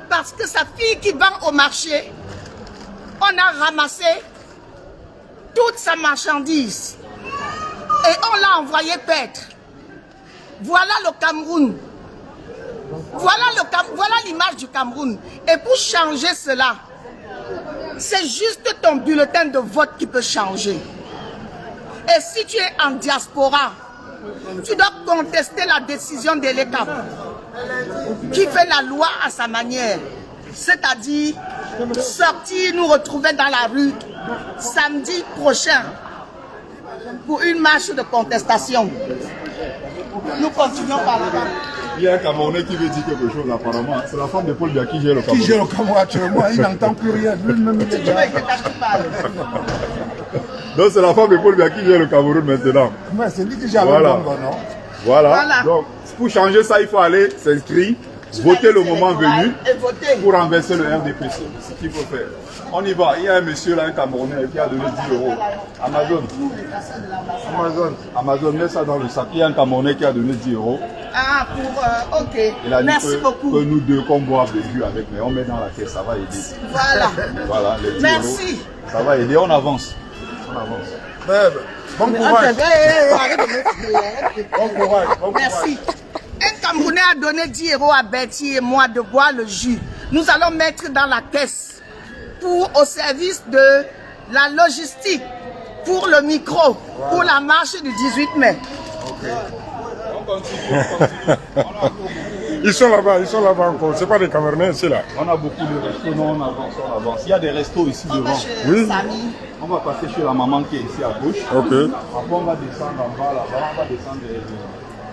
S1: Parce que sa fille qui vend au marché, on a ramassé toute sa marchandise et on l'a envoyé paître. Voilà le Cameroun. Voilà l'image du Cameroun. Et pour changer cela, c'est juste ton bulletin de vote qui peut changer. Et si tu es en diaspora, tu dois contester la décision de l'ECAP qui fait la loi à sa manière. C'est-à-dire sortir, nous retrouver dans la rue samedi prochain pour une marche de contestation. Nous continuons par là-bas.
S3: Il y a un Camerounais qui veut dire quelque chose apparemment. C'est la femme de Paul Biya qui gère le Cameroun.
S7: Qui gère le Cameroun actuellement, il n'entend plus rien.
S3: Donc c'est la femme de Paul Biya qui gère le Cameroun maintenant.
S7: Ouais, c'est lui qui gère le Cameroun, non?
S3: Voilà. Donc pour changer ça, il faut aller s'inscrire, voter le moment venu pour renverser le RDPC. C'est ce qu'il faut faire. On y va. Il y a un monsieur là, un Camerounais qui a donné 10 €. Amazon, mets ça dans le sac. Il y a un Camerounais qui a donné 10 €.
S1: Ah, ok.
S3: Il a dit
S1: Merci beaucoup.
S3: que nous deux, qu'on boive des jus avec, mais on met dans la caisse, ça va aider. Voilà, les 10
S1: Merci.
S3: €. Ça va aider, on avance.
S7: Bon courage.
S1: Merci. Un Camerounais a donné 10 € à Betty et moi de boire le jus. Nous allons mettre dans la caisse au service de la logistique pour le micro, pour la marche du 18 mai.
S3: On continue.
S6: Ils sont là-bas encore. C'est pas des Camerounais ici là.
S3: On a beaucoup de restos, non, on avance. Il y a des restos ici devant.
S6: Oui.
S3: On va passer chez la maman qui est ici à gauche.
S6: Ok.
S3: Après on va descendre en bas là-bas, on va descendre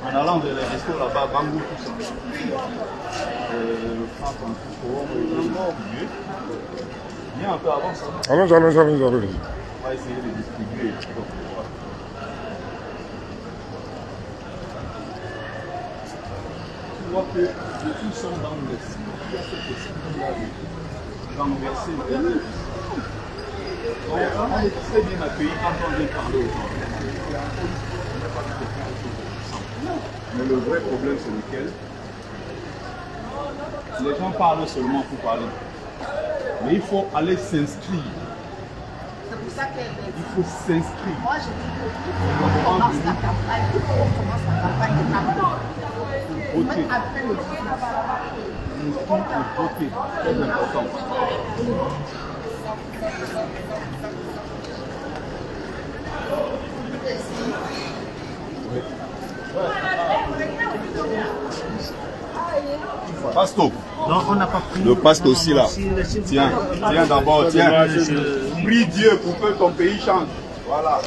S3: en allant vers les restos là-bas, Bambou, tout ça. Viens un peu avant ça.
S6: Allons.
S3: On va essayer de distribuer. Tu vois que tous sont dans le renverser. On est très bien accueillis quand on vient parler aux gens. Mais le vrai problème c'est lequel? Les gens parlent seulement pour parler. Mais il faut aller s'inscrire.
S1: C'est pour ça que
S3: Il faut s'inscrire.
S1: moi je dis qu'on commence la campagne, on commence la campagne de
S3: Voter.
S1: même après le 18.
S3: Inscrire et voter. Très important. Pasto.
S8: Non, on n'a pas pris.
S3: Le pasto aussi là. Tiens d'abord, tiens. Prie Dieu pour que ton pays change. Voilà.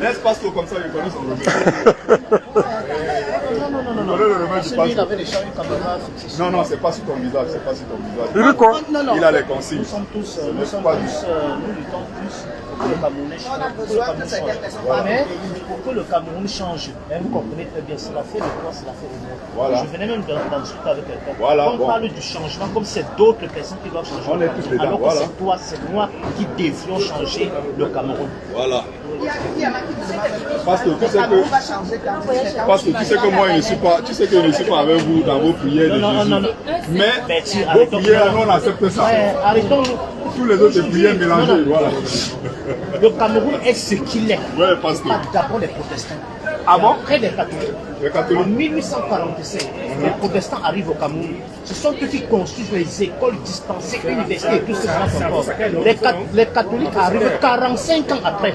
S3: Laisse pasto comme ça, il connaît son remède.
S8: Non.
S3: Le remède du
S8: Celui, il
S3: pasto.
S8: avait déjà une caméra fixée.
S3: Non, c'est pas sur ton visage, c'est pas sur ton visage.
S6: Il dit quoi?
S3: Il a les consignes.
S8: Nous luttons tous pour que le Cameroun change.
S1: On a besoin que certaines personnes parlent.
S8: Mais pour que le Cameroun change, vous comprenez très bien, cela fait le droit, cela fait le monde.
S3: Voilà.
S8: Je venais même d'en discuter avec quelqu'un.
S3: Voilà,
S8: on
S3: bon.
S8: parle du changement comme c'est d'autres personnes qui doivent changer.
S3: On est tous dedans,
S8: alors que
S3: voilà.
S8: c'est toi, c'est moi qui devions changer le Cameroun.
S3: Voilà.
S1: Il y en a qui demandent.
S3: Parce que tu sais
S1: On va
S3: que,
S1: changer quand
S3: parce que tu sais que moi je ne suis pas, tu sais que je ne suis pas avec vous dans vos prières de Jésus. Mais
S8: Bertie,
S3: vos
S8: arrêtons.
S3: prières, nous on accepte ça.
S8: Ouais, arrêtons.
S3: Tous les autres prières mélangées, voilà.
S8: Le Cameroun est ce qu'il est.
S3: Ouais, parce que.
S8: Pas d'abord les protestants.
S3: Ah bon?
S8: Après les catholiques.
S3: Les
S8: En
S3: catholiques.
S8: 1845, les protestants arrivent au Cameroun. Ce sont eux qui construisent les écoles, dispensaires, universités et tout ce genre. Les catholiques arrivent 45 ans après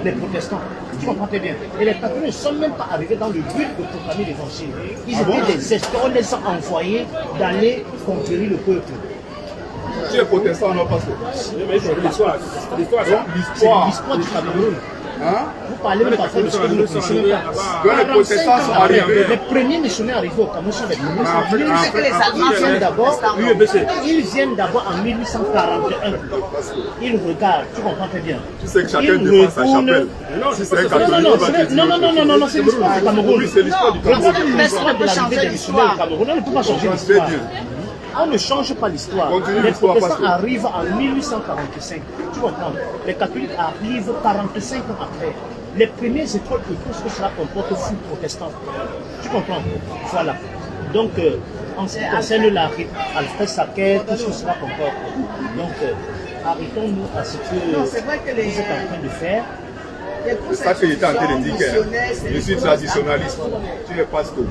S8: les protestants. Tu comprends très bien. Et les catholiques ne sont même pas arrivés dans le but de proclamer l'évangile. Ils étaient des espions. On les a envoyés d'aller conquérir le peuple.
S3: Tu es protestant, non, parce que.
S8: C'est l'histoire du Cameroun.
S3: Hein?
S8: Vous parlez même parfois de ce que vous ne connaissez même pas.
S3: Donc les protestants sont arrivés.
S8: Les premiers missionnaires arrivés au Cameroun sont les premiers.
S1: C'est que les Allemands
S8: Ils viennent d'abord en 1841. Ils regardent, tu comprends très bien.
S3: Tu sais que chacun
S8: Ils
S3: défend sa
S8: retournent.
S3: chapelle. Si c'est un
S8: Non,
S3: catholique,
S8: non,
S3: on va te dire.
S8: non, c'est l'histoire du Cameroun.
S3: Oui, c'est l'histoire du Cameroun.
S8: Grâce à l'histoire de l'arrivée des missionnaires au Cameroun, on ne peut pas changer l'histoire. On ne change pas l'histoire.
S3: Continue
S8: Les
S3: l'histoire,
S8: protestants
S3: parce que-
S8: arrivent en 1845. Tu comprends? Les catholiques arrivent 45 ans après. Les premières écoles et tout ce que cela comporte fut protestant. Tu comprends? Voilà. Donc, en ce qui concerne Alfred Saquet, tout ce que cela comporte. Donc, arrêtons-nous à ce que
S1: c'est vrai que
S8: vous êtes en train de faire.
S3: C'est ça que j'étais en train de dire. Je suis traditionnaliste. Tu es pasteur.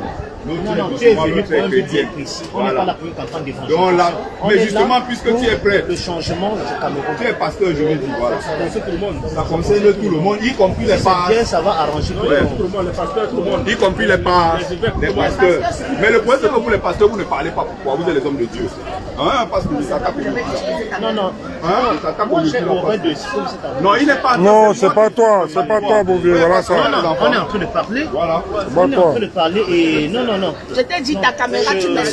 S3: Nous,
S8: Non,
S3: tous
S8: tu es
S3: les
S8: venu
S3: musulmans,
S8: pour
S3: tu es
S8: un but
S3: chrétien.
S8: bien précis. On n'est pas là
S3: Voilà.
S8: pour une campagne d'évangile.
S3: Donc là,
S8: On
S3: mais
S8: est là
S3: justement, puisque
S8: pour
S3: tu es prêt,
S8: le changement du Cameroun.
S3: tu es pasteur, je veux dire, voilà. Ça concerne tout le monde. Ça concerne tout le monde, y compris les
S8: C'est
S3: pasteurs.
S8: bien, ça va arranger tout le monde.
S3: Y compris les pasteurs. Mais le problème, c'est que vous, les pasteurs, vous ne parlez pas pourquoi. Vous êtes les hommes de Dieu. Hein, parce que vous s'attaquez.
S8: Non, non.
S3: Hein, ils s'attaquent
S8: Moi,
S3: au
S8: j'ai
S3: musulman,
S8: horreur
S3: pasteur.
S8: de ce comme c'est
S3: Non, il n'est pas.
S6: Non, c'est pas toi, Bouvier, voilà ça.
S8: Non, non, on est en train de parler.
S3: Voilà.
S8: On est en train de parler et non.
S1: Je t'ai dit ta caméra, tu mets.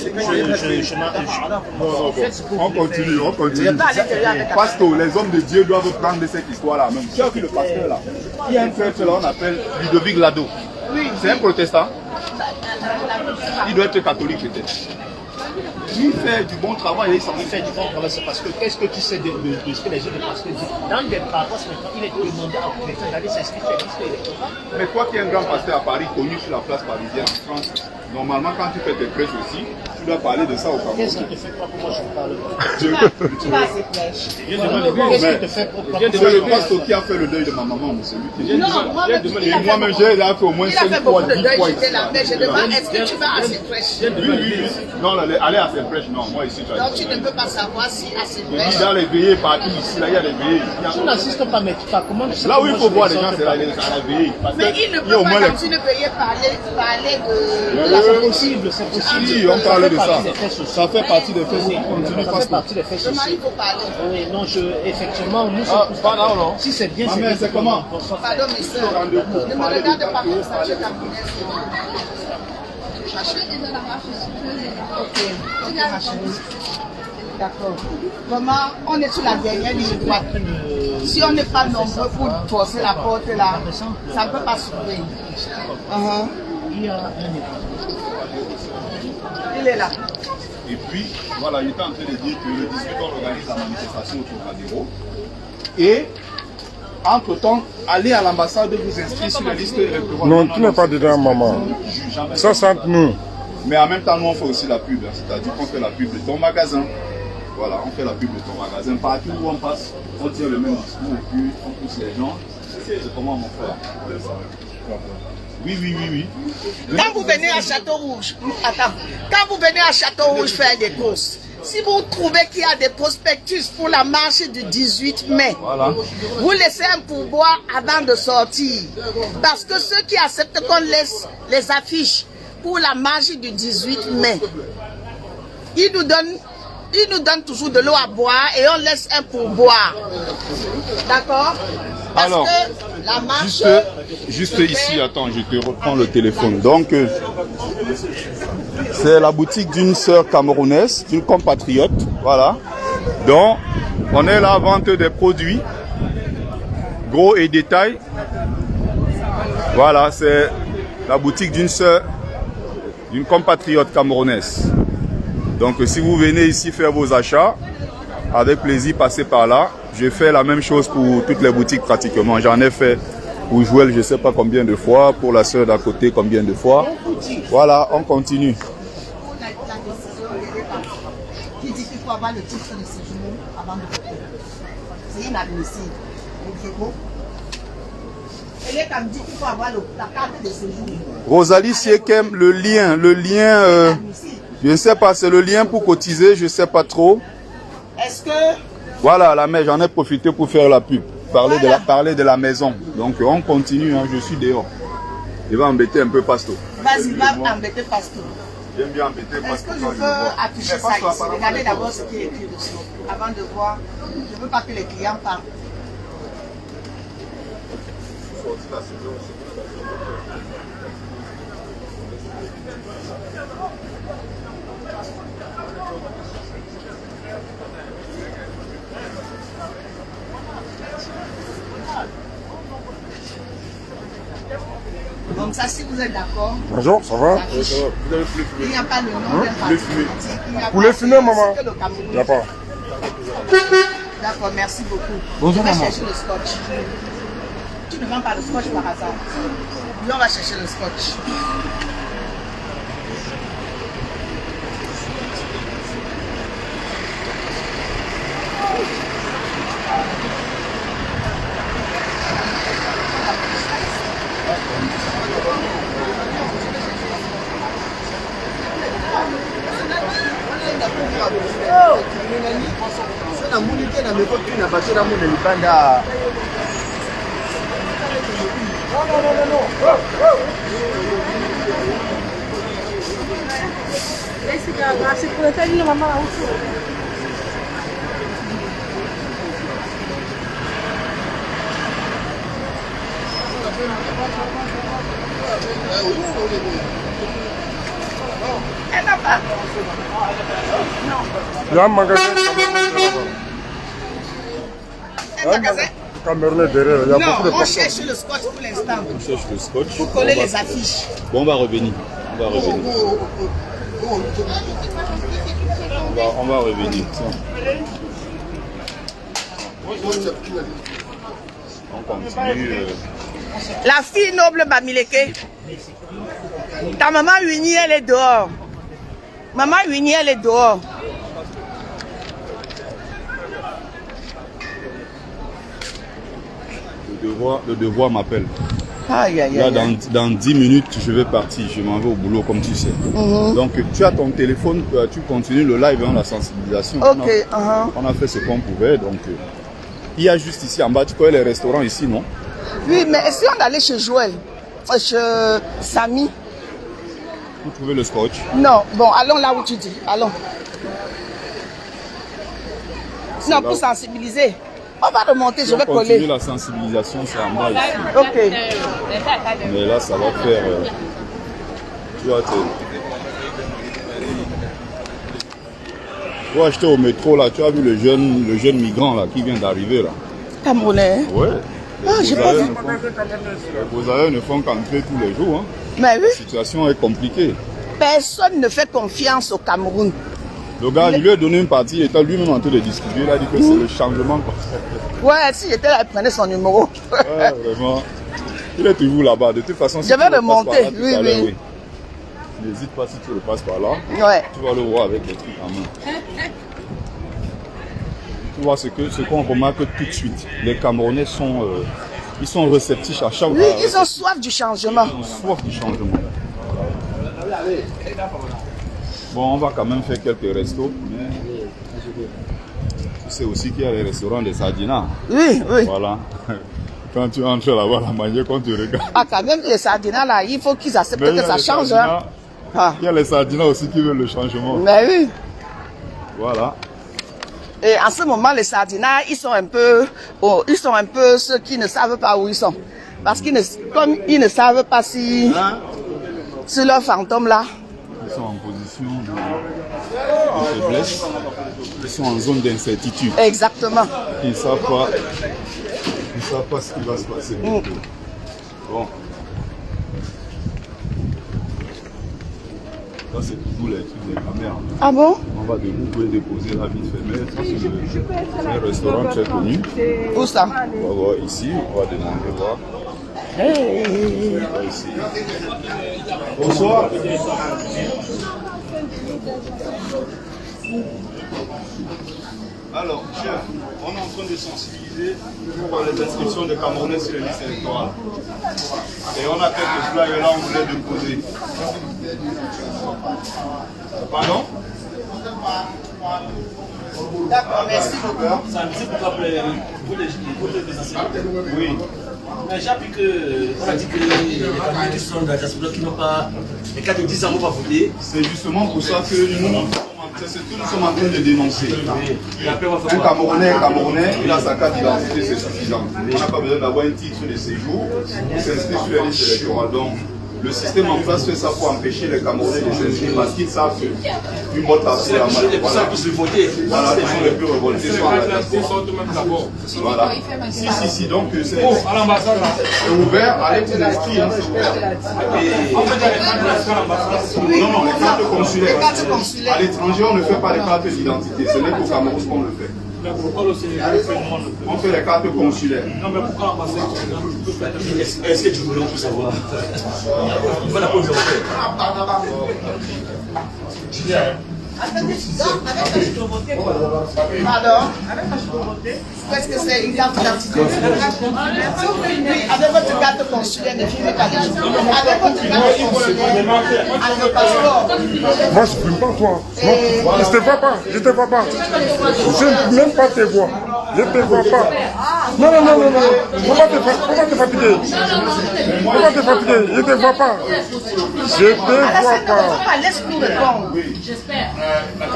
S3: On continue.
S1: Je vais pas à l'intérieur avec
S3: Pasteur, les hommes de Dieu doivent prendre cette histoire-là même. Tu as vu le pasteur là? Il y a un prêtre là, on appelle Ludovic Lado. C'est un protestant. Il doit être catholique peut-être. Il fait du bon travail.
S8: Il fait du bon travail, c'est parce que qu'est-ce que tu sais de ce que les autres pasteurs disent? Dans des paroisses maintenant, il est demandé à chrétiens d'aller s'inscrire sur la liste électorale.
S3: Mais toi qui es un grand pasteur à Paris, connu sur la place parisienne en France, normalement quand tu fais tes prêches aussi, tu tu dois parler de ça au Cameroun.
S8: Qu'est-ce qui te fait croire que moi je parle?
S1: Tu vas à cette flèche.
S8: Qu'est-ce qui te fait croire que
S3: C'est le pasteur qui a fait le deuil de ma maman, c'est lui qui
S1: Non, moi-même,
S3: j'ai fait au moins
S1: il a
S3: 5
S1: fait
S3: fois,
S1: beaucoup de
S3: 10
S1: deuil,
S3: fois
S1: j'étais
S3: ici.
S1: là, mais je demande, est-ce que tu vas à cette flèche?
S3: Oui. Non, aller à cette flèche, non. Moi ici,
S1: Donc tu ne peux pas savoir si à cette
S3: je
S1: flèche.
S3: dis dans les veillées partout ici, là, il y a les veillées.
S8: tu n'assistes pas, mais tu pas comment tu sais
S3: Là où il
S8: comment
S3: faut
S8: je
S3: voir les
S8: les
S3: gens,
S8: sorte
S3: c'est
S8: pas.
S3: à la veillée. Parce
S1: Mais
S3: que
S1: il ne
S3: il y a
S1: peut
S3: au
S1: pas,
S3: moins
S1: quand tu ne payais parler de la
S8: C'est possible, c'est possible.
S3: Si, on parle de ça.
S8: fait partie des faits sociaux.
S3: Ça fait partie des faits sociaux. Continue,
S8: Ça fait
S3: pasteur.
S8: partie des faits
S1: Vraiment,
S8: sociaux.
S1: il faut parler.
S8: Oui, non, effectivement, nous
S3: Ah,
S8: sommes tous
S3: pas là, non?
S8: Si c'est bien,
S3: Ah,
S8: c'est
S3: mais
S8: bien.
S3: c'est comment?
S1: Pardon, mes soeurs. Ne me regarde pas comme ça, tu es camerounaise. Ok, ma chérie. D'accord. Vraiment, on est sur la dernière ligne droite. Si on n'est pas nombreux pour forcer la porte là, ça ne peut pas s'ouvrir.
S8: Il y a un
S1: Il est là.
S3: Et puis, voilà, il était en train de dire que le 18 on organise la manifestation autour de Radiro. Et, entre-temps, allez à l'ambassade et vous inscrire sur la liste électorale.
S6: Non, tu n'es pas dedans, maman. Ça, c'est entre nous.
S3: Mais en même temps, nous, on fait aussi la pub. Hein, c'est-à-dire qu'on fait la pub de ton magasin. Voilà, on fait la pub de ton magasin. Partout où on passe, on tient le même discours et puis on pousse les gens. C'est comment mon frère. Oui.
S1: Quand vous venez à Château-Rouge, quand vous venez à Château-Rouge faire des courses, si vous trouvez qu'il y a des prospectus pour la marche du 18 mai,
S3: Voilà.
S1: vous laissez un pourboire avant de sortir. Parce que ceux qui acceptent qu'on laisse les affiches pour la marche du 18 mai, ils nous donnent toujours de l'eau à boire et on laisse un pourboire. D'accord? Parce
S3: Alors,
S1: que la marche...
S3: juste ici, attends, je te reprends le téléphone. Donc, c'est la boutique d'une sœur camerounaise, d'une compatriote, voilà. Donc, on est là à vente des produits, gros et détail. Voilà, c'est la boutique d'une sœur, d'une compatriote camerounaise. Donc, si vous venez ici faire vos achats, avec plaisir, passez par là. Je fais la même chose pour toutes les boutiques pratiquement. J'en ai fait pour Joël, je ne sais pas combien de fois, pour la sœur d'à côté, combien de fois. Voilà, on continue.
S1: Qui dit qu'il faut avoir le titre de séjour avant de voter. C'est inadmissible. Et les comme dit qu'il faut avoir la carte de séjour.
S3: Rosalie Siekem, le lien, je ne sais pas, c'est le lien pour cotiser, je ne sais pas trop.
S1: Est-ce que...
S3: Voilà, la mais j'en ai profité pour faire la pub, parler de la maison. Donc on continue, hein, je suis dehors. Je vais embêter un peu Pasto.
S1: Vas-y, va embêter Pasto.
S3: J'aime bien embêter Pasto.
S1: Est-ce que je peux afficher ça ici? Regardez d'abord ce qui est écrit dessus, avant de voir. Je ne veux pas que les clients parlent. Donc ça, si vous êtes d'accord,
S6: Bonjour, ça va?
S1: il n'y a pas le nom d'un parti politique.
S6: Vous voulez fumer, maman? Il n'y a pas.
S1: D'accord, merci beaucoup.
S3: Bonjour,
S1: Je vais
S3: maman.
S1: chercher le scotch. Tu ne vends pas le scotch par hasard. Oui, on va chercher le scotch. Elle n'a pas.
S6: Il y a un magasin.
S1: Un magasin?
S6: Camerounais derrière. Il y a beaucoup de
S1: Non, on
S6: personnes.
S1: cherche le scotch pour l'instant.
S3: On cherche le scotch.
S1: Pour coller les affiches.
S3: Bon, on va revenir. On va revenir. On continue.
S1: La fille noble Bamileke. Ta maman Winnie, elle est dehors. Maman Winnie, elle est dehors.
S3: Le devoir m'appelle.
S1: Aïe, aïe,
S3: Là,
S1: aïe.
S3: dans 10 minutes, je vais partir. Je m'en vais au boulot, comme tu sais. Donc, tu as ton téléphone, tu continues le live, la sensibilisation.
S1: Ok.
S3: On a fait ce qu'on pouvait. Donc, il y a juste ici en bas, tu connais les restaurants ici, non?
S1: Oui, mais essayons d'aller chez Joël, chez Samy.
S3: Vous trouvez le scotch?
S1: Non, bon, allons là où tu dis. Allons. Non, pour sensibiliser. On va remonter, je vais
S3: Continuer
S1: coller.
S3: la sensibilisation, c'est en bas ici.
S1: Ok.
S3: Mais là, ça va faire... tu vas Tu vas acheter au métro, là, tu as vu le jeune migrant là, qui vient d'arriver là.
S1: Camerounais.
S3: Ouais.
S1: Ah, j'ai pas vu.
S3: Les Bosaïens ne font qu'entrer tous les jours. Hein.
S1: Mais oui,
S3: La situation est compliquée.
S1: personne ne fait confiance au Cameroun.
S3: Le gars, il lui a donné une partie, il était lui-même en train de discuter. Il a dit que c'est le changement.
S1: Ouais, si j'étais là, il prenait son numéro.
S3: Ouais, vraiment. Il est toujours là-bas. De toute façon, si
S1: Je vais
S3: tu repasses
S1: remonter,
S3: par là tout
S1: oui,
S3: à l'heure,
S1: oui.
S3: N'hésite pas si tu repasses par là.
S1: Ouais.
S3: Tu vas le voir avec des trucs en main. Tu vois ce qu'on remarque tout de suite. Les Camerounais sont, ils sont réceptifs à chaque.
S1: Oui, ils ont soif du changement.
S3: Ils ont soif du changement. Bon, on va quand même faire quelques restos. Mais tu sais aussi qu'il y a les restaurants des Sardinas.
S1: Oui, oui.
S3: Voilà. Quand tu entres là-bas, la manière qu'on te regarde.
S1: Ah, quand même, les Sardinas là, il faut qu'ils acceptent
S3: Mais il y
S1: que
S3: a
S1: ça
S3: les
S1: change.
S3: Sardinas,
S1: Hein. Ah.
S3: il y a les Sardinas aussi qui veulent le changement.
S1: Mais oui.
S3: Voilà.
S1: Et en ce moment, les Sardinas, ils sont un peu ceux qui ne savent pas où ils sont. Parce qu'ils comme ils ne savent pas si leur fantôme là.
S3: Ils sont en position de faiblesse. Ils sont en zone d'incertitude.
S1: Exactement.
S3: Ils ne savent pas ce qui va se passer bientôt. Bon. Ça, c'est toujours les trucs des caméras.
S1: Ah bon?
S3: On va debout, vous pouvez déposer la vite fait. Mais c'est un restaurant très connu.
S1: Où ça?
S3: On va voir ici, on va demander voir. Ici. Bonsoir. Alors, chef, on est en train de sensibiliser pour les inscriptions de Camerounais sur les listes électorales. Et on a quelques flyers là, on voulait déposer. Pardon?
S1: D'accord, merci beaucoup.
S9: Ça me dit pourquoi pour les anciennetés.
S3: Oui.
S9: Mais j'ai appris qu'on a dit que les Camerounais qui sont dans la diaspora qui n'ont pas les 4 de 10 ans, on va voter.
S3: C'est justement pour ça que c'est ce que nous sommes en train de dénoncer. Un Camerounais, il a sa carte d'identité, c'est suffisant. On n'a pas besoin d'avoir un titre de séjour pour s'inscrire sur les listes électorales. Donc, le système en place fait ça pour empêcher les Camerounais de s'inscrire parce qu'ils savent qu'une bonne partie de la majorité.
S9: C'est ça pour se voter.
S3: Voilà, ils sont les plus révoltés. Voilà. Si, donc c'est ouvert, allez vous inscrire, c'est ouvert. Non, les cartes consulaires. À l'étranger, on ne fait pas les cartes d'identité, ce n'est qu'au Cameroun qu'on le fait. On fait les cartes consulaires.
S9: Non, mais pourquoi l'ambassadeur? Est-ce que tu voulais tout savoir? Il va la poser au fait.
S1: Alors, qu'est-ce que c'est une carte d'identité? Oui, avec votre carte consulaire, ne filmez pas les gens. Avec votre carte consulaire, avec le passeport.
S6: Moi, je ne fume pas, toi. Non, je te vois pas. Je te vois pas. Je ne même pas te voir. Je te vois pas. Non. Pourquoi te fatiguer? Pourquoi te fatiguer? Je te vois pas. Je te vois pas.
S1: Laisse-nous répondre.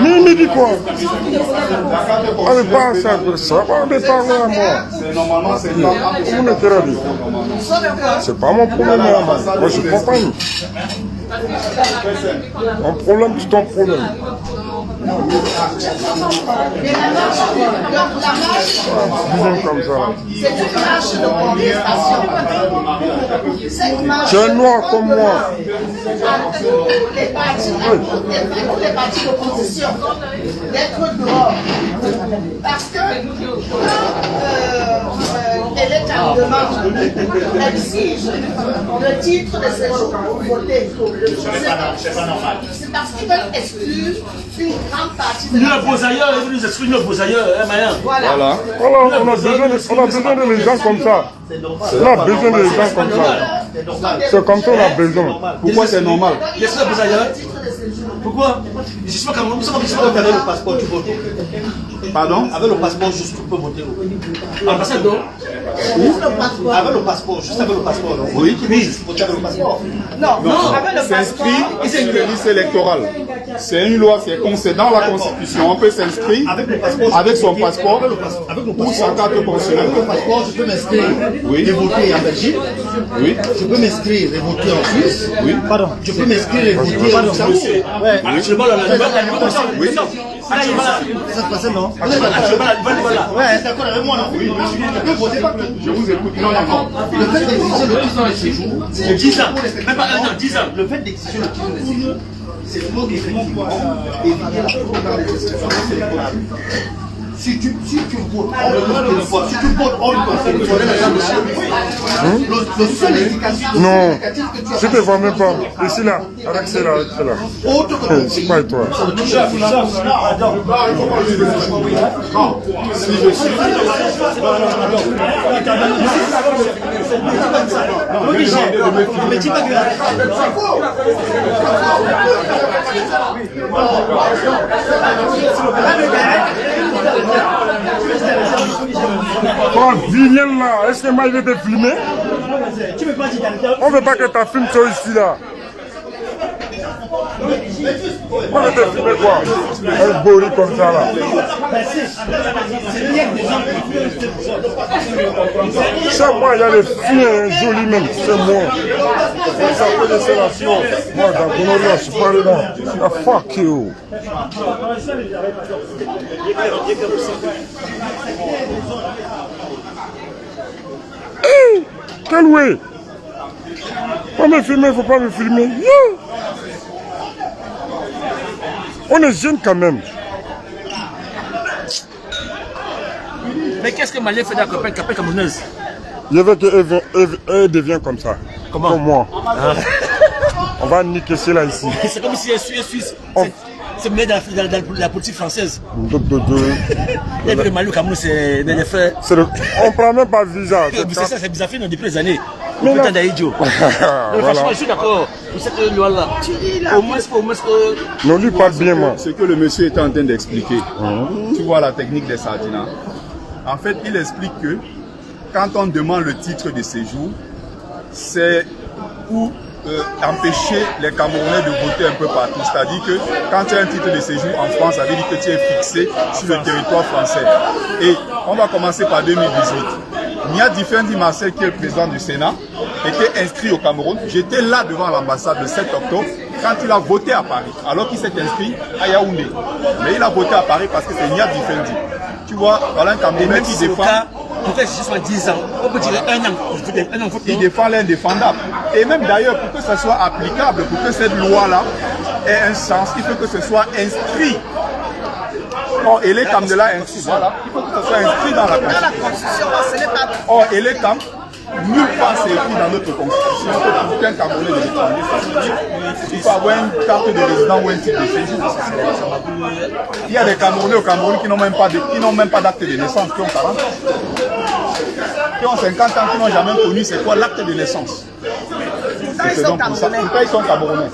S6: Mais dis quoi? On ne parle ça pour ça. On ne parle à moi.
S3: Normalement, c'est une carte.
S6: On est terrorisé. C'est pas mon problème à moi. Moi, je comprends pas. Mon problème, c'est ton problème. Comme ça.
S1: C'est une marche de contestation.
S6: Tu es noir comme moi.
S1: Les partis d'opposition d'être dehors. Parce que elle est en demande exige le titre de séjour pour voter. C'est parce qu'ils veulent exclure une grande partie de
S9: Nous, les ailleurs, ils nous excluent nos ailleurs, hein,
S1: Voilà.
S6: Voilà, on a besoin de les gens comme ça. On a besoin de gens comme ça. C'est comme ça qu'on a besoin.
S3: Pourquoi c'est normal?
S9: Laissez les ailleurs. Pourquoi? Je suis pas Cameroun, nous sommes avec le passeport, tu votes.
S3: Pardon?
S9: Avec le passeport, juste tu peux voter. Ambassade, non? Avec le passeport, juste avec le passeport.
S3: Oui.
S9: Voter avec le passeport.
S1: Non, avec le passeport.
S3: C'est une liste électorale. C'est une loi, c'est dans la Constitution. On peut s'inscrire avec son passeport ou sa carte professionnelle.
S8: Avec le passeport, je peux m'inscrire et voter en Belgique.
S3: Oui.
S8: Je peux m'inscrire et voter en Suisse.
S3: Oui.
S8: Pardon. Je peux m'inscrire et voter au Luxembourg. Ouais.
S9: Actuellement, oui.
S8: Ça se passait, non?
S9: Ouais,
S8: c'est d'accord avec moi, non? Oui. Je peux voter partout.
S3: Je vous écoute. Non.
S8: Le fait d'exiger le 10 ans de séjour.
S9: C'est 10 ans. Même pas 1 an, 10 ans.
S8: Le fait d'exiger le 10 ans de séjour, c'est pour effectivement éviter la fraude dans les inscriptions électorales. Si tu votes hors du conseil le seul indicatif
S6: Non,
S8: que tu as.
S6: je te vois même pas. Ici là, avec celle-là, avec celle-là.
S8: Autre que ton
S6: C'est
S8: pays.
S6: pas toi.
S3: Si je suis.
S6: Toi, vilain là, est-ce que moi je vais te filmer? On veut pas que ta film soit ici là. On veut te filmer quoi? Un bori comme ça là. Chaque mois il y a des filles jolies même, c'est moi. Ça peut laisser la fiole. Moi dans Gonorrhea, je suis pas dedans. Ah fuck you. Hey, quel way? Pas me filmer, faut pas me filmer. Yeah. On est jeunes quand même.
S9: Mais qu'est-ce que Malien fait dans la campagne camerounaise?
S6: Je veux qu'elle devienne comme ça.
S9: Comment?
S6: Comme moi. On va niquer cela ici.
S9: C'est comme si un Suisse se met dans la politique française. Et puis le Mali au Cameroun, c'est des frères.
S6: On prend même pas visa.
S9: C'est bizarre depuis des années.
S6: Mais non.
S9: Franchement, je suis d'accord pour cette loi-là. Au moins que...
S6: Non, lui parle bien, moi.
S3: Ce que le monsieur était en train d'expliquer, tu vois la technique des sardinas. En fait, il explique que quand on demande le titre de séjour, c'est pour empêcher les Camerounais de voter un peu partout. C'est-à-dire que quand tu as un titre de séjour en France, ça veut dire que tu es fixé sur le territoire français. Et on va commencer par 2018. Nia Diffendi Marcel, qui est le président du Sénat, était inscrit au Cameroun. J'étais là devant l'ambassade le 7 octobre quand il a voté à Paris, alors qu'il s'est inscrit à Yaoundé. Mais il a voté à Paris parce que c'est Nia Diffendi. Tu vois, voilà un Camerounais qui défend.
S9: Pourquoi c'est juste 10 ans? On peut dire 1 an.
S3: Il défend l'indéfendable. Et même d'ailleurs, pour que ce soit applicable, pour que cette loi-là ait un sens, il faut que ce soit inscrit. Or, et les camps de là inscrit, voilà, il faut que ce soit inscrit dans la Constitution. Or, et les camps, nulle part c'est écrit dans notre Constitution que pour qu'un Camerounais de l'étranger, il faut avoir une carte de résident ou un titre de séjour. Il y a des Camerounais au Cameroun qui n'ont même pas d'acte de naissance, qui ont 40 ans. Qui ont 50 ans, qui n'ont jamais connu c'est quoi l'acte de naissance. C'est donc pour ça. Pourquoi ils sont Camerounais?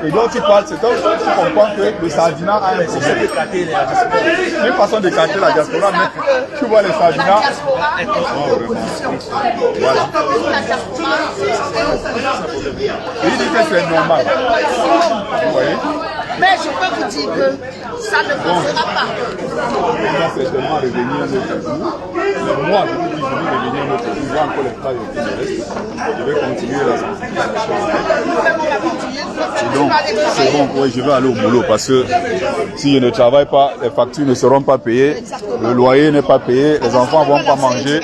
S3: Et donc tu parles, c'est donc tu comprends que le sardinat a un problème. Une façon de cacher la diaspora, mais tu vois les sardinats. Voilà. Il dit que c'est normal. Vous voyez?
S1: Mais je peux vous dire que ça ne passera pas.
S3: On va certainement revenir un autre jour. Mais moi, je vous dis, je vais revenir un autre jour. Je vais encore les travail qui me restent. Je vais continuer la sensibilisation. Donc, c'est bon, oui, je vais aller au boulot parce que si je ne travaille pas, les factures ne seront pas payées, le loyer n'est pas payé, les enfants ne vont pas manger.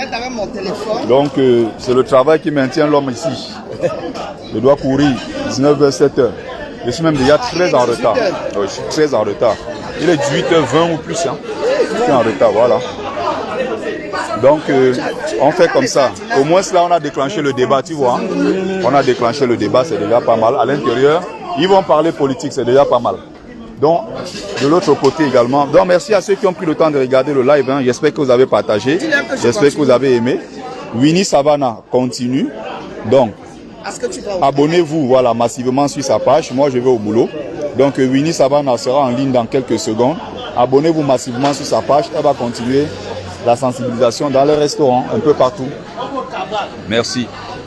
S3: Donc, c'est le travail qui maintient l'homme ici. Je dois courir 19h, 7h. Je suis même déjà très en retard. Oui, je suis très en retard. Il est 18h20 ou plus. Hein. Je suis en retard, voilà. Donc, on fait comme ça. Au moins, là, on a déclenché le débat, tu vois. On a déclenché le débat, c'est déjà pas mal. À l'intérieur, ils vont parler politique, c'est déjà pas mal. Donc, de l'autre côté également. Donc, merci à ceux qui ont pris le temps de regarder le live. Hein. J'espère que vous avez partagé. J'espère que vous avez aimé. Winnie Savannah continue. Donc, abonnez-vous voilà, massivement sur sa page. Moi, je vais au boulot. Donc, Winnie Savannah sera en ligne dans quelques secondes. Abonnez-vous massivement sur sa page. Elle va continuer la sensibilisation dans les restaurants, un peu partout. Merci.